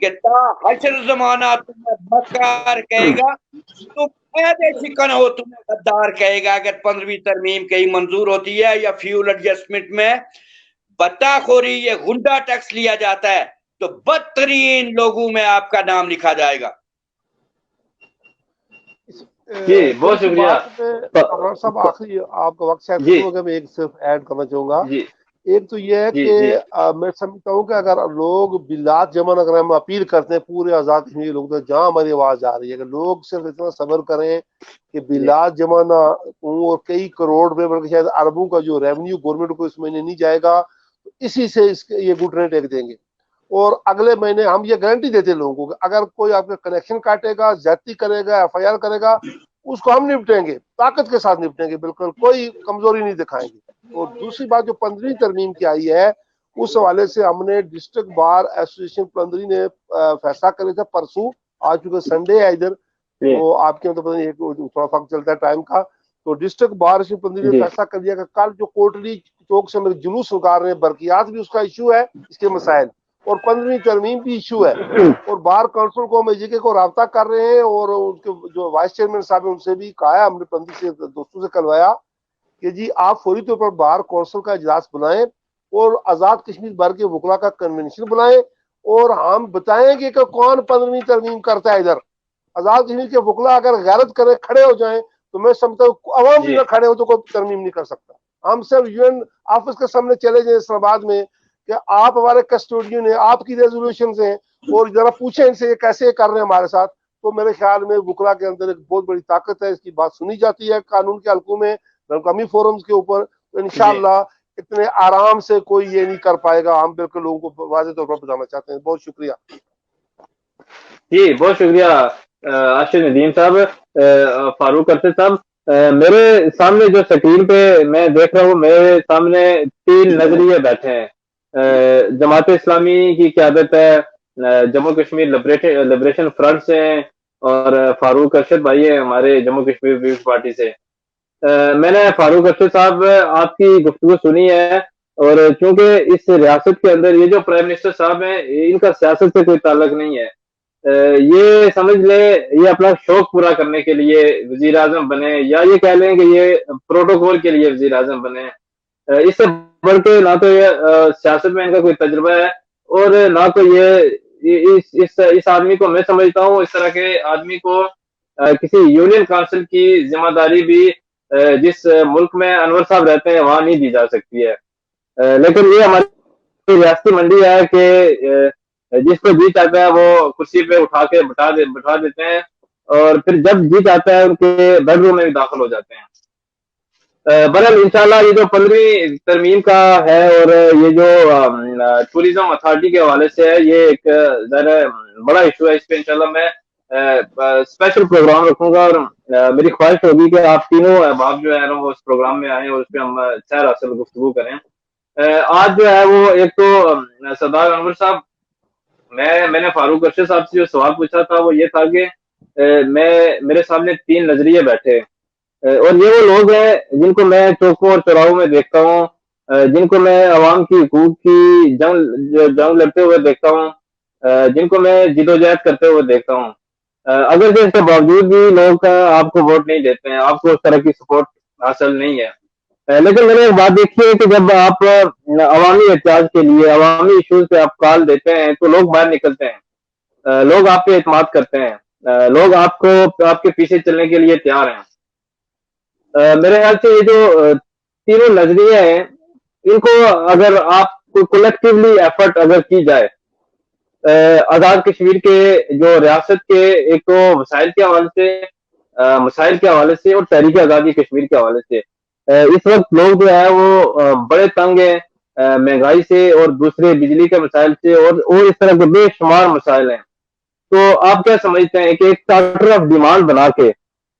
کہ تا حشر زمانہ تمہیں مکار کہے گا، تم قید شکن ہو تمہیں غدار کہے گا۔ اگر 15ویں ترمیم کہیں منظور ہوتی ہے یا فیول ایڈجسٹمنٹ میں بتا خوری یہ غنڈہ ٹیکس لیا جاتا ہے تو بدترین لوگوں میں آپ کا نام لکھا جائے گا۔ جی بہت شکریہ صاحب، آخری آپ کا وقت شاید ختم ہو گیا، میں ایک صرف ایڈ کرنا چاہوں گا۔ ایک تو یہ ہے کہ میں سمجھتا ہوں کہ اگر لوگ بلاد جمن اگر ہم اپیل کرتے ہیں پورے آزاد کشمیر لوگ، تو جہاں ہماری آواز آ رہی ہے، اگر لوگ صرف اتنا صبر کریں کہ بلاد جمن اور کئی کروڑ روپے بلکہ شاید اربوں کا جو ریونیو گورنمنٹ کو اس مہینے نہیں جائے گا، تو اسی سے یہ گھٹنے ٹیک دیں گے۔ اور اگلے مہینے ہم یہ گارنٹی دیتے لوگوں کو کہ اگر کوئی آپ کا کنیکشن کاٹے گا، زیادتی کرے گا، ایف آئی آر کرے گا، اس کو ہم نپٹیں گے، طاقت کے ساتھ نپٹیں گے، بالکل کوئی کمزوری نہیں دکھائیں گے۔ اور دوسری بات جو 15ویں ترمیم کی آئی ہے، اس حوالے سے ہم نے ڈسٹرکٹ بار ایسوسیشن 15 نے فیصلہ کرے تھا پرسوں، آج چونکہ سنڈے ہے ادھر تو آپ کے مطلب تھوڑا فرق چلتا ہے ٹائم کا، تو ڈسٹرکٹ بار ایسوسیشن 15 نے فیصلہ کر دیا کہ کل جو کوٹلی چوک سے جلوس نکال رہے ہیں، برقیات بھی اس کا ایشو ہے، اس کے مسائل، اور 15ویں ترمیم بھی ایشو ہے، اور بار کونسل کو ہم ایجیکے کو رابطہ کر رہے ہیں، اور ان کے جو وائس چیئرمین صاحب ہیں ان سے بھی کہا ہے، ہم نے 15 سے دوستوں سے کروایا کہ جی آپ فوری طور پر بار کونسل کا اجلاس بنائیں اور آزاد کشمیر بار کے وکلا کا کنونشن بنائیں، اور ہم بتائیں گے کہ کون 15ویں ترمیم کرتا ہے ادھر۔ آزاد کشمیر کے وکلا اگر غیرت کرے کھڑے ہو جائیں تو میں سمجھتا ہوں عوام بھی اگر کھڑے ہو تو کوئی ترمیم نہیں کر سکتا۔ ہم صرف یو این آفس کے سامنے چلے جائیں اسلام آباد میں کہ آپ ہمارے کسٹوڈین ہیں، آپ کی ریزولوشنز ہیں، اور ذرا پوچھیں ان سے یہ کیسے کر رہے ہیں ہمارے ساتھ، تو میرے خیال میں وکلا کے اندر ایک بہت بڑی طاقت ہے، اس کی بات سنی جاتی ہے قانون کے حلقوں میں، مقامی فورمز کے اوپر، تو انشاءاللہ اتنے آرام سے کوئی یہ نہیں کر پائے گا۔ ہم بالکل لوگوں کو واضح طور پر بتانا چاہتے ہیں۔ بہت شکریہ۔ جی بہت شکریہ آشر ندیم صاحب، فاروق ارشد صاحب۔ میرے سامنے جو سکرین پہ میں دیکھ رہا ہوں، میرے سامنے 3 نظریے بیٹھے ہیں۔ جماعت اسلامی کی قیادت ہے، جموں کشمیر لبریشن فرنٹ سے ہیں، اور فاروق ارشد بھائی ہیں ہمارے جموں کشمیر پیپلز پارٹی سے۔ میں نے فاروق ارشد صاحب آپ کی گفتگو سنی ہے، اور چونکہ اس ریاست کے اندر یہ جو پرائم منسٹر صاحب ہیں ان کا سیاست سے کوئی تعلق نہیں ہے، یہ سمجھ لیں یہ اپنا شوق پورا کرنے کے لیے وزیر اعظم بنے، یا یہ کہہ لیں کہ یہ پروٹوکول کے لیے وزیر اعظم بنے۔ اس سے بڑھ کے نہ تو یہ سیاست میں ان کا کوئی تجربہ ہے، اور نہ تو یہ اس آدمی کو میں سمجھتا ہوں اس طرح کے آدمی کو کسی یونین کونسل کی ذمہ داری بھی جس ملک میں انور صاحب رہتے ہیں وہاں نہیں دی جا سکتی ہے۔ لیکن یہ ہماری ریاستی منڈی ہے کہ جس کو جی چاہتا ہے وہ کرسی پہ اٹھا کے بٹھا دیتے ہیں، اور پھر جب جی چاہتا ہے ان کے بیڈ روم میں بھی داخل ہو جاتے ہیں۔ بہرحال انشاءاللہ یہ جو 15ویں ترمیم کا ہے، اور یہ جو ٹوریزم اتھارٹی کے حوالے سے ہے، یہ ایک بڑا ایشو ہے۔ اس پہ انشاءاللہ میں اسپیشل پروگرام رکھوں گا، اور میری خواہش ہوگی کہ آپ تینوں احباب جو ہے نا وہ اس پروگرام میں آئیں اور اس پہ ہم سیر حاصل گفتگو کریں۔ آج جو ہے وہ ایک تو سردار انور صاحب، میں نے فاروق ارشد صاحب سے جو سوال پوچھا تھا وہ یہ تھا کہ میرے سامنے 3 نظریے بیٹھے، اور یہ وہ لوگ ہیں جن کو میں چوکوں اور چوراہوں میں دیکھتا ہوں، جن کو میں عوام کی حقوق کی جنگ لڑتے ہوئے دیکھتا ہوں، جن کو میں جدوجہد کرتے ہوئے دیکھتا ہوں۔ اگر اس کے باوجود بھی لوگ آپ کو ووٹ نہیں دیتے ہیں، آپ کو اس طرح کی سپورٹ حاصل نہیں ہے، لیکن میں نے ایک بات دیکھی ہے کہ جب آپ عوامی احتجاج کے لیے، عوامی ایشوز پہ آپ کال دیتے ہیں تو لوگ باہر نکلتے ہیں، لوگ آپ پہ اعتماد کرتے ہیں، لوگ آپ کے پیچھے چلنے کے لیے تیار ہیں۔ میرے خیال سے یہ جو تینوں نظریے ہیں ان کو اگر آپ کولیکٹیولی ایفرٹ اگر کی جائے، آزاد کشمیر کے جو ریاست کے ایک تو مسائل کے حوالے سے اور تحریک آزادی کشمیر کے حوالے سے، اس وقت لوگ جو ہے وہ بڑے تنگ ہیں مہنگائی سے، اور دوسرے بجلی کے مسائل سے، اور اس طرح کے بے شمار مسائل ہیں۔ تو آپ کیا سمجھتے ہیں کہ ایک چارٹر آف ڈیمانڈ بنا کے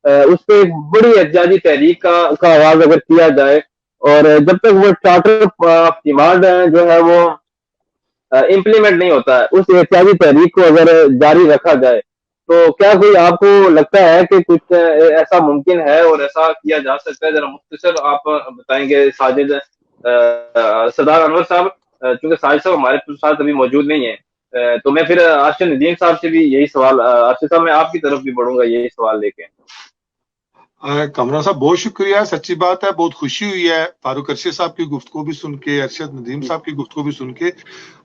اس پہ ایک بڑی احتجاجی تحریک کا آغاز اگر کیا جائے، اور جب تک وہ چارٹر آف ڈیمانڈ جو ہے وہ امپلیمنٹ نہیں ہوتا ہے، اس احتجاجی تحریک کو اگر جاری رکھا جائے، تو کیا کوئی آپ کو لگتا ہے کہ کچھ ایسا ممکن ہے اور ایسا کیا جا سکتا ہے؟ ذرا مختصر آپ بتائیں گے ساجد، سردار انور صاحب، چونکہ ساجد صاحب ہمارے ساتھ ابھی موجود نہیں ہیں، تو میں پھر ارشد ندیم صاحب سے بھی یہی سوال، ارشد صاحب میں آپ کی طرف بھی بڑھوں گا یہی سوال لے کے۔ کمران صاحب بہت شکریہ، سچی بات ہے، بہت خوشی ہوئی ہے فاروق ارشد صاحب کی گفتگو بھی سن کے، ارشد ندیم صاحب کی گفتگو بھی سن کے۔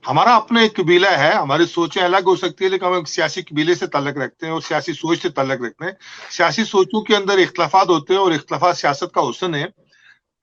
ہمارا اپنا ایک قبیلہ ہے، ہماری سوچیں الگ ہو سکتی ہے، لیکن ہم ایک سیاسی قبیلے سے تعلق رکھتے ہیں اور سیاسی سوچ سے تعلق رکھتے ہیں۔ سیاسی سوچوں کے اندر اختلافات ہوتے ہیں اور اختلافات سیاست کا حسن ہے۔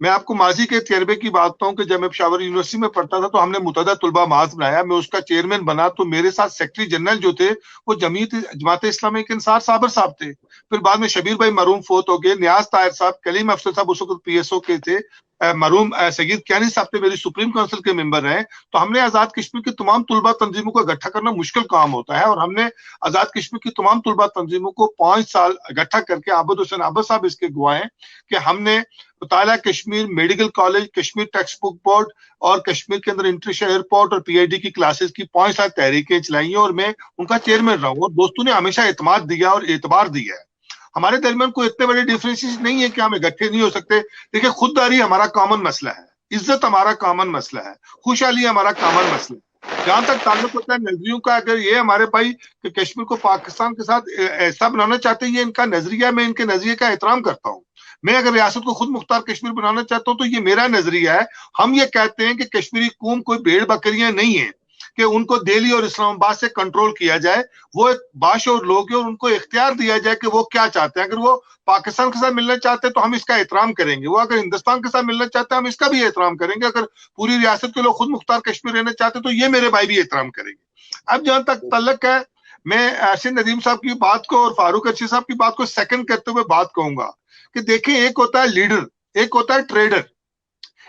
میں آپ کو ماضی کے تجربے کی بات بتاؤں کہ جب میں پشاور یونیورسٹی میں پڑھتا تھا تو ہم نے متحدہ طلبہ محاذ بنایا، میں اس کا چیئرمین بنا، تو میرے ساتھ سیکرٹری جنرل جو تھے وہ جماعت اسلامی کے انصار صابر صاحب تھے، پھر بعد میں شبیر بھائی مرحوم فوت ہو گئے، نیاز طاہر صاحب، کلیم افسر صاحب اس وقت پی ایس او کے تھے، مرحوم سید کیانی صاحب تھے میری سپریم کونسل کے ممبر رہے۔ تو ہم نے آزاد کشمیر کی تمام طلبہ تنظیموں کو اکٹھا کرنا مشکل کام ہوتا ہے، اور ہم نے آزاد کشمیر کی تمام طلبہ تنظیموں کو 5 سال اکٹھا کر کے، عابد حسین عابد صاحب اس کے گواہ ہیں کہ ہم نے مطالعہ Kashmir, medical college, Kashmir text book board اور کشمیر کے اندر انٹرنیشنل ایئرپورٹ اور پی آئی ڈی کی کلاسز کی 5 سال تحریکیں چلائی ہیں، اور میں ان کا چیئرمین رہا ہوں، اور دوستوں نے ہمیشہ اعتماد دیا اور اعتبار دیا ہے۔ ہمارے درمیان کوئی اتنے بڑے ڈیفرنسز نہیں ہے کہ ہم اکٹھے نہیں ہو سکتے۔ دیکھیں، خودداری ہمارا کامن مسئلہ ہے، عزت ہمارا کامن مسئلہ ہے، خوشحالی ہمارا کامن مسئلہ ہے۔ جہاں تک تعلق ہوتا ہے نظریوں کا، اگر یہ ہمارے بھائی کہ کشمیر کو پاکستان کے ساتھ ایسا بنانا چاہتے ہیں، یہ ان کا نظریہ، میں ان کے نظریے کا احترام کرتا ہوں۔ میں اگر ریاست کو خود مختار کشمیر بنانا چاہتا ہوں تو یہ میرا نظریہ ہے۔ ہم یہ کہتے ہیں کہ کشمیری قوم کوئی بھیڑ بکریاں نہیں ہیں کہ ان کو دہلی اور اسلام آباد سے کنٹرول کیا جائے، وہ ایک باشعور لوگ ہیں اور ان کو اختیار دیا جائے کہ وہ کیا چاہتے ہیں۔ اگر وہ پاکستان کے ساتھ ملنا چاہتے ہیں تو ہم اس کا احترام کریں گے، وہ اگر ہندوستان کے ساتھ ملنا چاہتے ہیں ہم اس کا بھی احترام کریں گے، اگر پوری ریاست کے لوگ خود مختار کشمیر رہنا چاہتے ہیں تو یہ میرے بھائی بھی احترام کریں گے۔ اب جہاں تک تعلق ہے، میں ارشد ندیم صاحب کی بات کو اور فاروق ارشد صاحب کی بات کو سیکنڈ کرتے ہوئے بات کہوں گا کہ دیکھیں، ایک ہوتا ہے لیڈر، ایک ہوتا ہے ٹریڈر،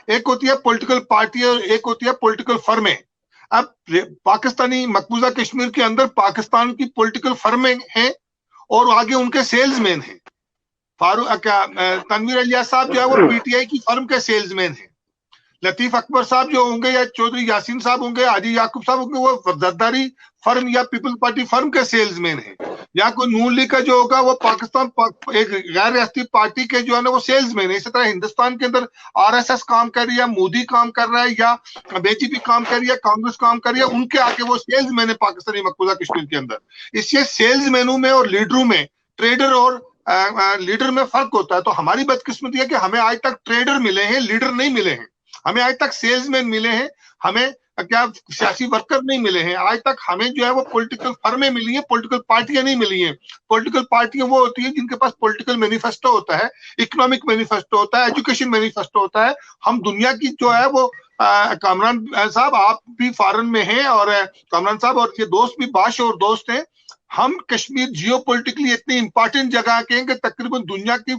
ایک ہوتی ہے پولیٹیکل پارٹی اور ایک ہوتی ہے پولیٹیکل فرمیں۔ اب پاکستانی مقبوضہ کشمیر کے اندر پاکستان کی پولیٹیکل فرمیں ہیں اور آگے ان کے سیلز مین ہیں۔ تنویر الیاس صاحب جو ہے وہ پی ٹی آئی کی فرم کے سیلز مین ہیں، لطیف اکبر صاحب جو ہوں گے یا چودھری یاسین صاحب ہوں گے، حاجی یعقوب صاحب ہوں گے، وہ زرداری فرم یا پیپل پارٹی فرم کے سیلز مین ہیں، یا کوئی نون لیگ کا جو ہوگا وہ پاکستان ایک غیر ریاستی پارٹی کے جو ہے نا وہ سیلز مین ہے۔ اسی طرح ہندوستان کے اندر آر ایس ایس کام کر رہی ہے، مودی کام کر رہا ہے، یا بی جے پی کام کر رہی ہے، کانگریس کام کر رہی ہے، ان کے آگے وہ سیلز مین ہے پاکستانی مقبوضہ کشمیر کے اندر۔ اس سے سیلز مینوں میں اور لیڈروں میں، ٹریڈر اور لیڈر میں فرق ہوتا ہے۔ تو ہماری بدقسمتی ہے کہ ہمیں آج تک ٹریڈر ملے ہیں، لیڈر نہیں ملے ہیں۔ ہمیں آج تک سیلز مین ملے ہیں، ہمیں کیا سیاسی ورکر نہیں ملے ہیں۔ آج تک ہمیں جو ہے وہ پولیٹیکل فرمیں ملی ہیں، پولیٹیکل پارٹیاں نہیں ملی ہیں۔ پولیٹیکل پارٹیاں وہ ہوتی ہیں جن کے پاس پولیٹیکل مینیفیسٹو ہوتا ہے، اکنامک مینیفیسٹو ہوتا ہے، ایجوکیشن مینیفیسٹو ہوتا ہے۔ ہم دنیا کی جو ہے وہ کامران صاحب آپ بھی فارن میں ہیں اور کامران صاحب اور یہ دوست بھی باشعور دوست ہیں۔ ہم کشمیر جیو پولیٹیکلی اتنی امپارٹنٹ جگہ کے ہیں کہ تقریباً دنیا کی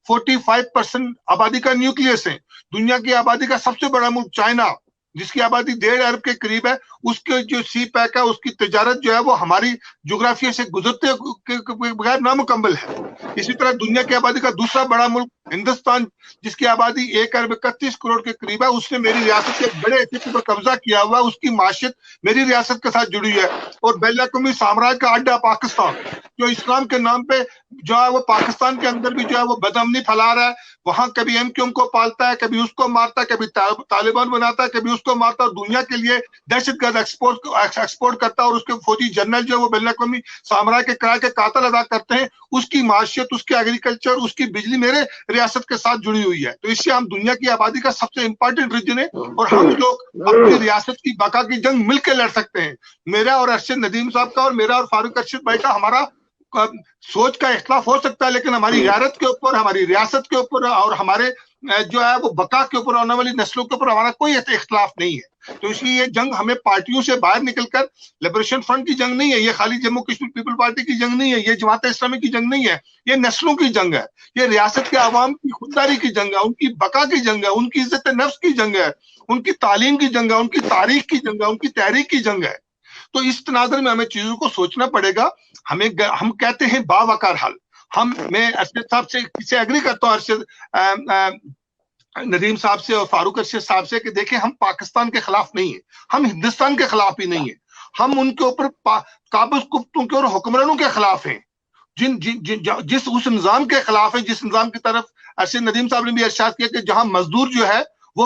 45% آبادی کا نیوکلیس ہے۔ دنیا کی آبادی کا سب سے بڑا ملک چائنا، جس کی آبادی 1.5 ارب کے قریب ہے، اس کے جو سی پیک ہے، اس کی تجارت جو ہے وہ ہماری جغرافیہ سے گزرتے بغیر نامکمل ہے۔ اسی طرح دنیا کی آبادی کا دوسرا بڑا ملک ہندوستان، جس کی آبادی 1 ارب 31 کروڑ کے قریب ہے، اس نے میری ریاست کے بڑے علاقے پر قبضہ کیا ہوا ہے، اس کی معیشت میری ریاست کے ساتھ جڑی ہے۔ اور بین الاقوامی سامراج کا اڈا پاکستان، جو اسلام کے نام پہ جو ہے وہ پاکستان کے اندر بھی جو ہے وہ بدامنی پھیلا رہا ہے، وہاں کبھی ایم کیو ایم کو پالتا ہے، کبھی اس کو مارتا ہے، کبھی طالبان بناتا ہے، کبھی اس کو مارتا ہے، اور دنیا کے لیے دہشت گرد ایکسپورٹ کرتا ہے، اور اس کے فوجی جنرل جو ہے وہ بین الاقوامی سامراج کے کرائے کے قاتل ادا کرتے ہیں۔ اس کی معیشت، اس کی ایگریکلچر، اس کی بجلی میرے ریاست کے ساتھ جڑی ہوئی ہے۔ تو اس سے ہم دنیا کی آبادی کا سب سے امپورٹنٹ ریجن ہے، اور ہم لوگ اپنی ریاست کی بقا کی جنگ مل کے لڑ سکتے ہیں۔ میرا اور ارشد ندیم صاحب کا اور میرا اور فاروق ارشد بھائی کا ہمارا سوچ کا اختلاف ہو سکتا ہے، لیکن ہماری غیرت کے اوپر، ہماری ریاست کے اوپر اور ہمارے جو ہے وہ بقا کے اوپر، آنے والی نسلوں کے اوپر ہمارا کوئی اختلاف نہیں ہے۔ تو اس لیے یہ جنگ ہمیں پارٹیوں سے باہر نکل کر، لبریشن فرنٹ کی جنگ نہیں ہے، یہ خالی جموں کشمیر پیپل پارٹی کی جنگ نہیں ہے، یہ جماعت اسلامی کی جنگ نہیں ہے، یہ نسلوں کی جنگ ہے، یہ ریاست کے عوام کی خودداری کی جنگ ہے، ان کی بقا کی جنگ ہے، ان کی عزت نفس کی جنگ ہے، ان کی تعلیم کی جنگ ہے، ان کی تاریخ کی جنگ ہے، ان کی تحریک کی جنگ ہے۔ تو اس تناظر میں ہمیں چیزوں کو سوچنا پڑے گا۔ ہم کہتے ہیں باوقار حل۔ میں ارشد صاحب سے ایگری کرتا ہوں، ارشد ندیم صاحب سے اور فاروق ارشد صاحب سے، کہ دیکھیں ہم پاکستان کے خلاف نہیں ہیں، ہم ہندوستان کے خلاف ہی نہیں ہیں، ہم ان کے اوپر قابض کفتوں کے اور حکمرانوں کے خلاف ہیں، جس اس نظام کے خلاف ہیں، جس نظام کی طرف ارشد ندیم صاحب نے بھی ارشاد کیا کہ جہاں مزدور جو ہے وہ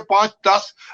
5-10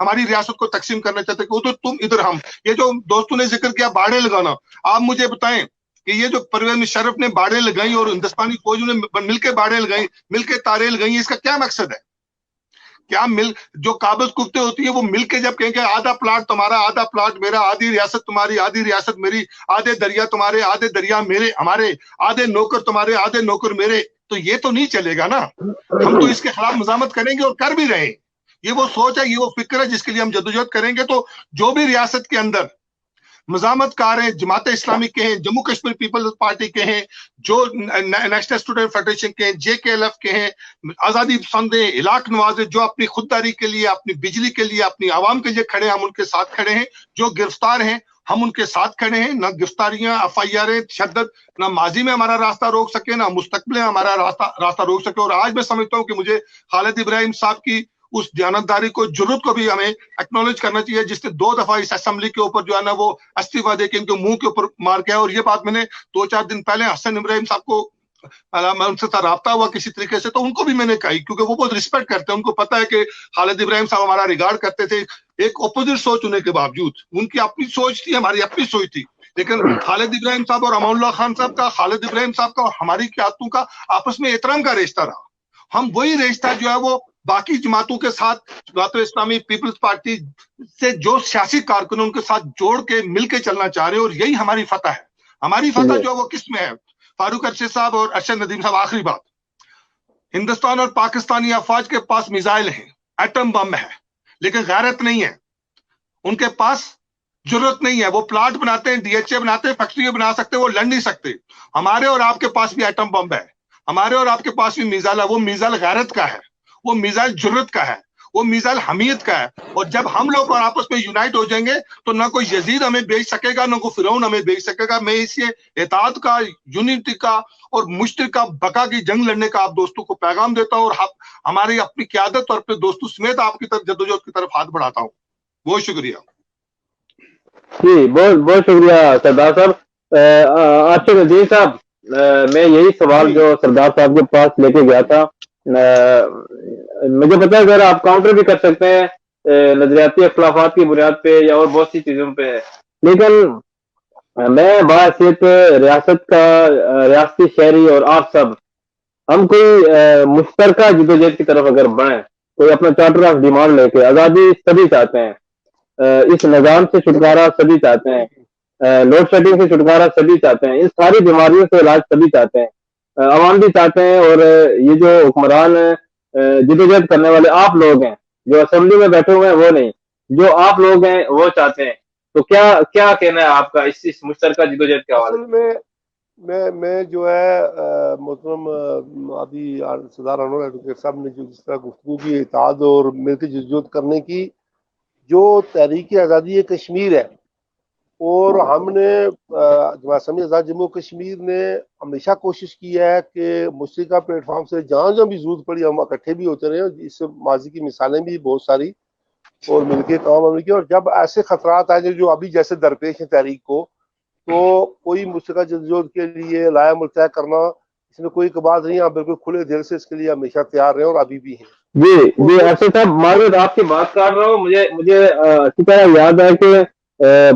ہماری ریاست کو تقسیم کرنا چاہتے ہیں کہ ادھر تم ادھر ہم. یہ جو دوستوں نے ذکر کیا باڑے لگانا, آپ مجھے بتائیں کہ یہ جو پرویز مشرف نے باڑے لگائی اور ہندوستانی فوجوں نے مل کے باڑے لگائی, مل کے تارے لگائی, اس کا کیا مقصد ہے؟ کیا مل جو قابض کفتے ہوتی ہے وہ مل کے جب کہیں کہ آدھا پلاٹ تمہارا, آدھا پلاٹ میرا, آدھی ریاست تمہاری, آدھی ریاست میری, آدھے دریا تمہارے, آدھے دریا میرے ہمارے, آدھے نوکر تمہارے, آدھے نوکر میرے, تو یہ تو نہیں چلے گا نا. ہم تو اس کے خلاف مزاحمت کریں گے اور کر بھی رہے ہیں. یہ وہ سوچ ہے, یہ وہ فکر ہے جس کے لیے ہم جدوجہد کریں گے. تو جو بھی ریاست کے اندر مزاحمت کار ہیں, جماعت اسلامی کے ہیں, جموں کشمیر پیپلز پارٹی کے ہیں, جو نیشنل اسٹوڈنٹ فیڈریشن کے ہیں, JKLF کے ہیں, آزادی پسند ہیں, علاق نواز, جو اپنی خودداری کے لیے, اپنی بجلی کے لیے, اپنی عوام کے لیے کھڑے ہیں, ہم ان کے ساتھ کھڑے ہیں. جو گرفتار ہیں ہم ان کے ساتھ کھڑے ہیں. نہ گرفتاریاں, FIR, تشدد نہ ماضی میں ہمارا راستہ روک سکے, نہ مستقبل میں ہمارا راستہ روک سکے. اور آج میں سمجھتا ہوں کہ مجھے خالد ابراہیم صاحب کی اس دیانتداری کو, جرت کو بھی ہمیں ایکنالج کرنا چاہیے, جس نے 2 دفعہ اس اسمبلی کے اوپر جو ہے نا وہ استعفیٰ دے کے ان کے منہ کے اوپر مار کے. اور یہ بات میں نے 2-4 دن پہلے حسن ابراہیم صاحب کو, میں ان سے رابطہ ہوا کسی طریقے سے, تو ان کو بھی میں نے کہی, کیونکہ وہ بہت رسپیکٹ کرتے ہیں, ان کو پتا ہے کہ خالد ابراہیم صاحب ہمارا ریگارڈ کرتے تھے, ایک اپوزٹ سوچ ہونے کے باوجود. ان کی اپنی سوچ تھی, ہماری اپنی سوچ تھی, لیکن خالد ابراہیم صاحب اور امان اللہ خان صاحب کا, خالد ابراہیم صاحب کا اور ہماری قیادتوں کا آپس میں احترام کا رشتہ رہا. ہم وہی رشتہ جو ہے وہ باقی جماعتوں کے ساتھ, جماعت اسلامی پیپلز پارٹی سے جو سیاسی کارکنوں ان کے ساتھ جوڑ کے مل کے چلنا چاہ رہے ہیں, اور یہی ہماری فتح ہے. ہماری فتح جو ہے وہ کس میں ہے؟ فاروق ارشد صاحب اور ارشد ندیم صاحب, آخری بات, ہندوستان اور پاکستانی افواج کے پاس میزائل ہیں, ایٹم بم ہے, لیکن غیرت نہیں ہے. ان کے پاس جرت نہیں ہے. وہ پلاٹ بناتے ہیں, DHA بناتے ہیں, فیکٹری بنا سکتے, وہ لڑ نہیں سکتے. ہمارے اور آپ کے پاس بھی ایٹم بم ہے, ہمارے اور آپ کے پاس بھی میزائل ہے. وہ میزائل غیرت کا ہے, وہ میزائل جرت کا ہے, وہ میزائل حمیت کا ہے. اور جب ہم لوگ اور آپس میں یونائٹ ہو جائیں گے تو نہ کوئی یزید ہمیں بیچ سکے گا, نہ کوئی فرعون ہمیں بیچ سکے گا. میں اس اتحاد کا, یونٹی کا اور مشترکہ بقا کی جنگ لڑنے کا آپ دوستوں کو پیغام دیتا ہوں, اور ہماری اپنی قیادت اور اپنے دوستوں سمیت آپ کی طرف جدوجہد کی طرف ہاتھ بڑھاتا ہوں. بہت شکریہ. جی بہت بہت شکریہ سردار صاحب. ارشد ندیم صاحب, میں یہی سوال جو سردار صاحب کے پاس لے کے گیا تھا, مجھے پتا ہے اگر آپ کاؤنٹر بھی کر سکتے ہیں نظریاتی اختلافات کی بنیاد پہ یا اور بہت سی چیزوں پہ, لیکن میں بحیثیت ریاست کا, ریاستی شہری اور آپ سب, ہم کوئی مشترکہ جدوجہد کی طرف اگر بڑھیں, کوئی اپنا چارٹر آف ڈیمانڈ لے کے, آزادی سبھی چاہتے ہیں, اس نظام سے چھٹکارا سبھی چاہتے ہیں, لوڈ شیڈنگ سے چھٹکارا سبھی چاہتے ہیں, ان ساری بیماریوں سے علاج سبھی چاہتے ہیں, عوام بھی چاہتے ہیں, اور یہ جو حکمران جدوجہد کرنے والے آپ لوگ ہیں جو اسمبلی میں بیٹھے ہوئے ہیں وہ نہیں, جو آپ لوگ ہیں وہ چاہتے ہیں. تو کیا کہنا ہے آپ کا اس مشترکہ جدوجہد کے حوالے سے؟ میں جو ہے محترم ابھی سردار انور ایڈوکیٹ صاحب نے جو جس طرح گفتگو کی اتحاد اور مل کے جدوجہد کرنے کی, جو تحریک آزادی کشمیر ہے, اور ہم نے جماعت اسلامی آزاد جموں کشمیر نے ہمیشہ کوشش کی ہے کہ مشترکہ پلیٹ فارم سے جہاں جہاں بھی ضرورت پڑی ہم اکٹھے بھی ہوتے رہے. اس ماضی کی مثالیں بھی بہت ساری, اور مل کے کام ہم نے کیا. اور جب ایسے خطرات آئے جو ابھی جیسے درپیش ہیں تحریک کو, تو کوئی مشترکہ جدوجہد کے لیے لائحہ ملتہی کرنا اس میں کوئی بات نہیں. ہم بالکل کھلے دل سے اس کے لیے ہمیشہ تیار رہے اور ابھی بھی ہیں. جی ارشد صاحب, معذرت آپ کی بات کر رہا ہوں, مجھے اسی طرح یاد ہے کہ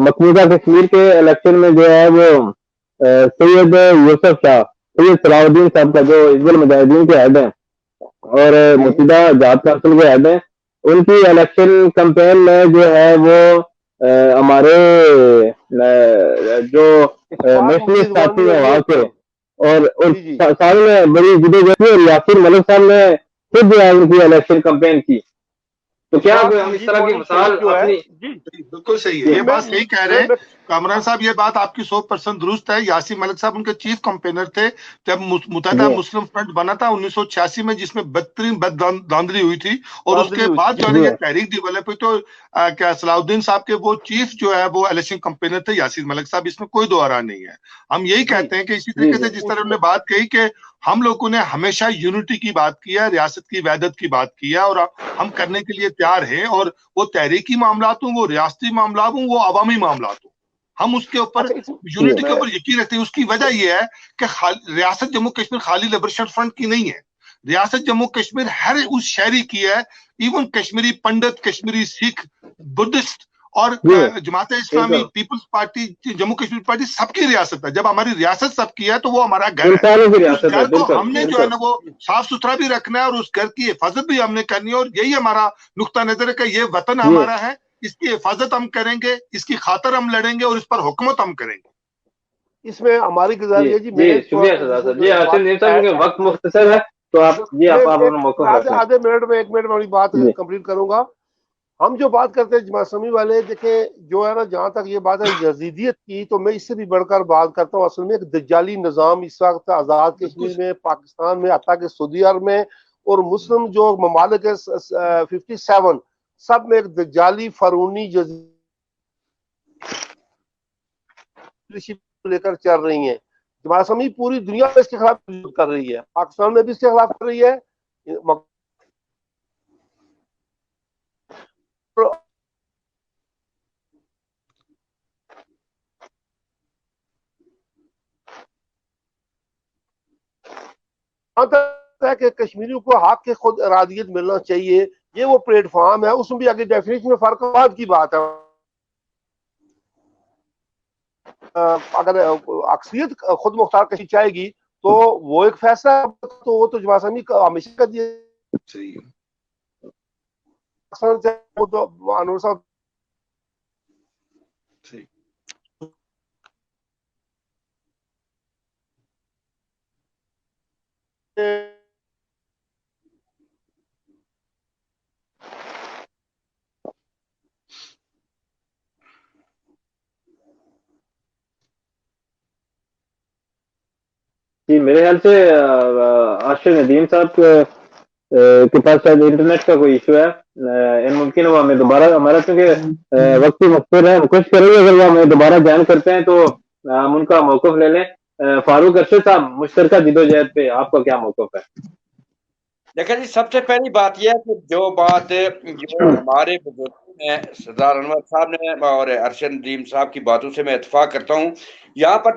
مقبوضہ کشمیر کے الیکشن میں جو ہے وہ سید یوسف شاہ, سید صلاح الدین صاحب کا جو حزب المجاہدین کے ہیڈ ہیں اور مسیدہ جات کونسل کے ہیڈ ہیں, ان کی الیکشن کمپین میں جو ہے وہ ہمارے جو نیشنلسٹ ساتھی ہیں وہاں سے, اور سارے میں بڑی جدوجہد, اور یاسر ملک صاحب نے خود جو ہے ان کی الیکشن کمپین کی. تو کیا ہم اس طرح کی مثال اپنی, بالکل صحیح ہے, یہ بات صحیح کہہ رہے ہیں کامران صاحب, یہ بات آپ کی 100% درست ہے. یاسر ملک صاحب ان کے چیف کمپینر تھے جب متحدہ مسلم فرنٹ بنا تھا 1986 میں, جس میں بدترین داندلی ہوئی تھی, اور اس کے بعد جو ہے یہ تحریک ڈیولپ ہوئی. تو کیا صلاح الدین صاحب کے وہ چیف جو ہے وہ الیکشن کمپینر تھے یاسر ملک صاحب, اس میں کوئی دو آرا نہیں ہے. ہم یہی کہتے ہیں کہ اسی طریقے سے جس طرح انہوں نے بات کہی کہ ہم لوگوں نے ہمیشہ یونٹی کی بات کی ہے, ریاست کی وحدت کی بات کی ہے, اور ہم کرنے کے لیے تیار ہیں. اور وہ تحریکی معاملات ہوں, وہ ریاستی معاملات ہوں, وہ عوامی معاملات ہوں, ہم اس کے اوپر یونٹی کے اوپر یقین رکھتے ہیں. اس کی وجہ یہ ہے کہ ریاست جموں کشمیر خالی لبریشن فرنٹ کی نہیں ہے. ریاست جموں کشمیر ہر اس شہری کی ہے, ایون کشمیری پنڈت, کشمیری سکھ, بدھسٹ اور Jamaat Islami, peoples party, Jammu Kashmir party, سب کی ریاست ہے. جب ہماری ریاست سب کی ہے تو وہ ہمارا گھر ہے. اس گھر کو ہم نے جو ہے نا وہ صاف ستھرا بھی رکھنا ہے اور اس گھر کی حفاظت بھی ہم نے کرنی ہے, اور یہی ہمارا نقطہ نظر ہے کہ یہ وطن ہمارا ہے, اس کی حفاظت ہم کریں گے, اس کی خاطر ہم لڑیں گے اور اس پر حکومت ہم کریں گے. اس میں ہماری گزارش ہے جی, شکریہ صاحب. جی حسین ندیم صاحب کے وقت مختصر ہے تو آپ موقع آدھے منٹ میں 1 منٹ میں بات کمپلیٹ کروں گا. ہم جو بات کرتے ہیں جماعت اسلامی والے, دیکھیں جو ہے نا, جہاں تک یہ بات ہے یزیدیت کی, تو میں اس سے بھی بڑھ کر بات کرتا ہوں. اصل میں ایک دجالی نظام اس وقت آزاد کشمیر میں, پاکستان میں, حتیٰ کہ سعودی عرب میں اور مسلم جو ممالک ہے 57 سب میں ایک دجالی فرونی لے کر چل رہی ہیں. جماعت اسلامی پوری دنیا میں اس کے خلاف کر رہی ہے, پاکستان میں بھی اس کے خلاف کر رہی ہے. کہ کشمیریوں کو حق کے خود ارادیت ملنا چاہیے, یہ وہ پلیٹ فارم ہے. اس میں بھی آگے ڈیفینیشن میں فرق بعد کی بات ہے. اگر اکثریت خود مختار کشی چاہے گی تو وہ ایک فیصلہ, تو وہ تو جماعت اسلامی ہمیشہ کا دیا. انور صاحب جی میرے خیال سے عاشق ندیم صاحب کے پاس شاید انٹرنیٹ کا کوئی ایشو ہے. ان ممکن ہے وہ ہمیں دوبارہ, ہمارا چونکہ وقت مختصر ہے, کوشش کریں گے اگر وہ ہمیں دوبارہ جوائن کرتے ہیں تو ہم ان کا موقف لے لیں. فاروق ارشد صاحب, مشترکہ جدوجہد پہ آپ کا کیا موقف ہے؟ دیکھیں جی, سب سے پہلی بات یہ ہے کہ جو بات جو ہمارے بزرگوں نے, سردار انور صاحب نے اور ارشد ندیم صاحب کی باتوں سے میں اتفاق کرتا ہوں. یہاں پر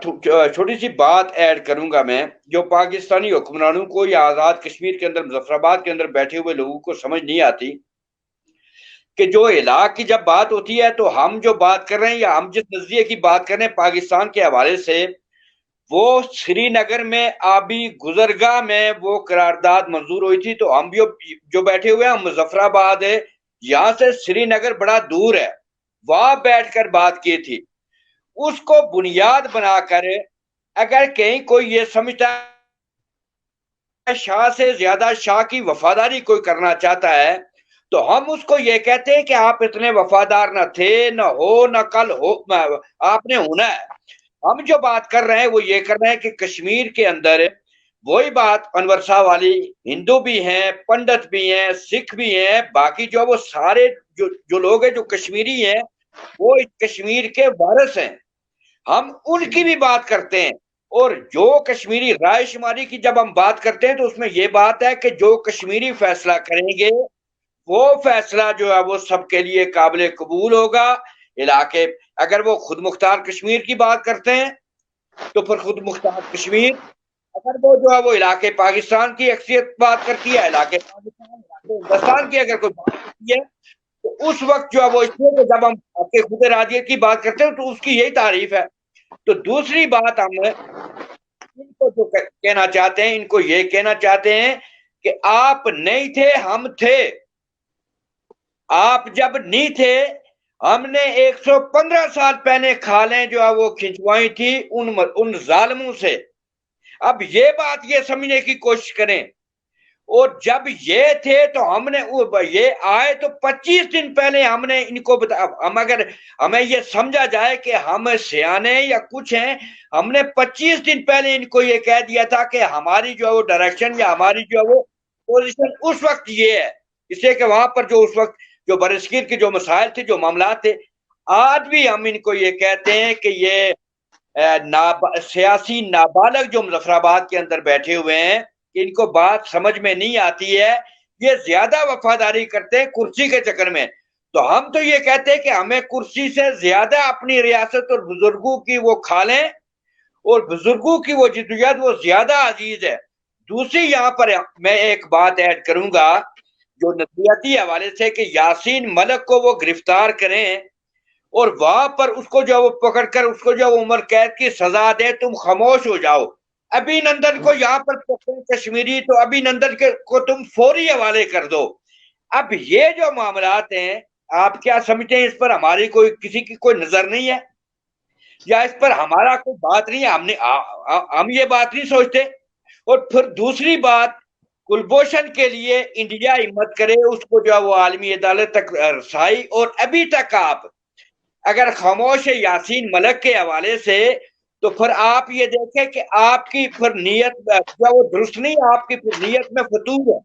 چھوٹی سی بات ایڈ کروں گا میں, جو پاکستانی حکمرانوں کو یا آزاد کشمیر کے اندر, مظفر آباد کے اندر بیٹھے ہوئے لوگوں کو سمجھ نہیں آتی کہ جو علاقے کی جب بات ہوتی ہے تو ہم جو بات کر رہے ہیں یا ہم جس نظریے کی بات کر رہے ہیں پاکستان کے حوالے سے, وہ سری نگر میں آبی گزرگاہ میں وہ قرارداد منظور ہوئی تھی. تو ہم جو بیٹھے ہوئے ہیں, مظفر آباد ہے, یہاں سے سری نگر بڑا دور ہے, وہاں بیٹھ کر بات کی تھی. اس کو بنیاد بنا کر اگر کہیں کوئی یہ سمجھتا ہے شاہ سے زیادہ شاہ کی وفاداری کوئی کرنا چاہتا ہے, تو ہم اس کو یہ کہتے ہیں کہ آپ اتنے وفادار نہ تھے, نہ ہو, نہ کل ہو, آپ نے ہونا ہے. ہم جو بات کر رہے ہیں وہ یہ کر رہے ہیں کہ کشمیر کے اندر وہی بات انور صاحب والی, ہندو بھی ہیں, پنڈت بھی ہیں, سکھ بھی ہیں, باقی جو وہ سارے جو لوگ ہیں جو کشمیری ہیں وہ کشمیر کے وارث ہیں, ہم ان کی بھی بات کرتے ہیں. اور جو کشمیری رائے شماری کی جب ہم بات کرتے ہیں تو اس میں یہ بات ہے کہ جو کشمیری فیصلہ کریں گے وہ فیصلہ جو ہے وہ سب کے لیے قابل قبول ہوگا. علاقے اگر وہ خود مختار کشمیر کی بات کرتے ہیں تو پھر خود مختار کشمیر, اگر وہ جو ہے وہ علاقے پاکستان کی اکثریت بات کرتی ہے, علاقے پاکستان, علاقے ہندوستان کی اگر کوئی بات کرتی ہے تو اس وقت جو ہے وہ اس لیے جب ہم آپ کے خود ارادیت کی بات کرتے ہیں تو اس کی یہی تعریف ہے. تو دوسری بات ہم ان کو جو کہنا چاہتے ہیں, ان کو یہ کہنا چاہتے ہیں کہ آپ نہیں تھے, ہم تھے. آپ جب نہیں تھے, ہم نے 115 سال پہلے کھالیں جو ہے وہ کھنچوائی تھی ان ظالموں سے. اب یہ بات یہ سمجھنے کی کوشش کریں, اور جب یہ تھے تو ہم نے یہ آئے تو 25 دن پہلے ہم نے ان کو ہم اگر ہمیں یہ سمجھا جائے کہ ہم سیانے یا کچھ ہیں, ہم نے 25 دن پہلے ان کو یہ کہہ دیا تھا کہ ہماری جو ہے وہ ڈائریکشن یا ہماری جو ہے وہ پوزیشن اس وقت یہ ہے, اس لیے کہ وہاں پر جو اس وقت جو برصغیر کے جو مسائل تھے, جو معاملات تھے, آج بھی ہم ان کو یہ کہتے ہیں کہ یہ سیاسی نابالغ جو مظفر آباد کے اندر بیٹھے ہوئے ہیں, ان کو بات سمجھ میں نہیں آتی ہے, یہ زیادہ وفاداری کرتے ہیں کرسی کے چکر میں. تو ہم تو یہ کہتے ہیں کہ ہمیں کرسی سے زیادہ اپنی ریاست اور بزرگوں کی وہ کھالیں, اور بزرگوں کی وہ جدوجہد وہ زیادہ عزیز ہے. دوسری یہاں پر میں ایک بات ایڈ کروں گا جو نظریاتی حوالے سے کہ یاسین ملک کو وہ گرفتار کریں اور وہاں پر اس کو جو وہ پکڑ کر اس کو جو عمر قید کی سزا دے، تم خاموش ہو جاؤ. ابھی نندن کو یہاں پر کشمیری تو ابھی نندن کو تم فوری حوالے کر دو. اب یہ جو معاملات ہیں آپ کیا سمجھتے ہیں اس پر ہماری کوئی کسی کی کوئی نظر نہیں ہے یا اس پر ہمارا کوئی بات نہیں ہے؟ ہم یہ بات نہیں سوچتے. اور پھر دوسری بات، کلبھوشن کے لیے انڈیا ہمت کرے اس کو جو وہ عالمی عدالت تک رسائی، اور ابھی تک آپ اگر خاموش ہے یاسین ملک کے حوالے سے تو پھر آپ یہ دیکھیں کہ آپ کی پھر نیت جو وہ درست نہیں، آپ کی پھر نیت میں فتور ہے.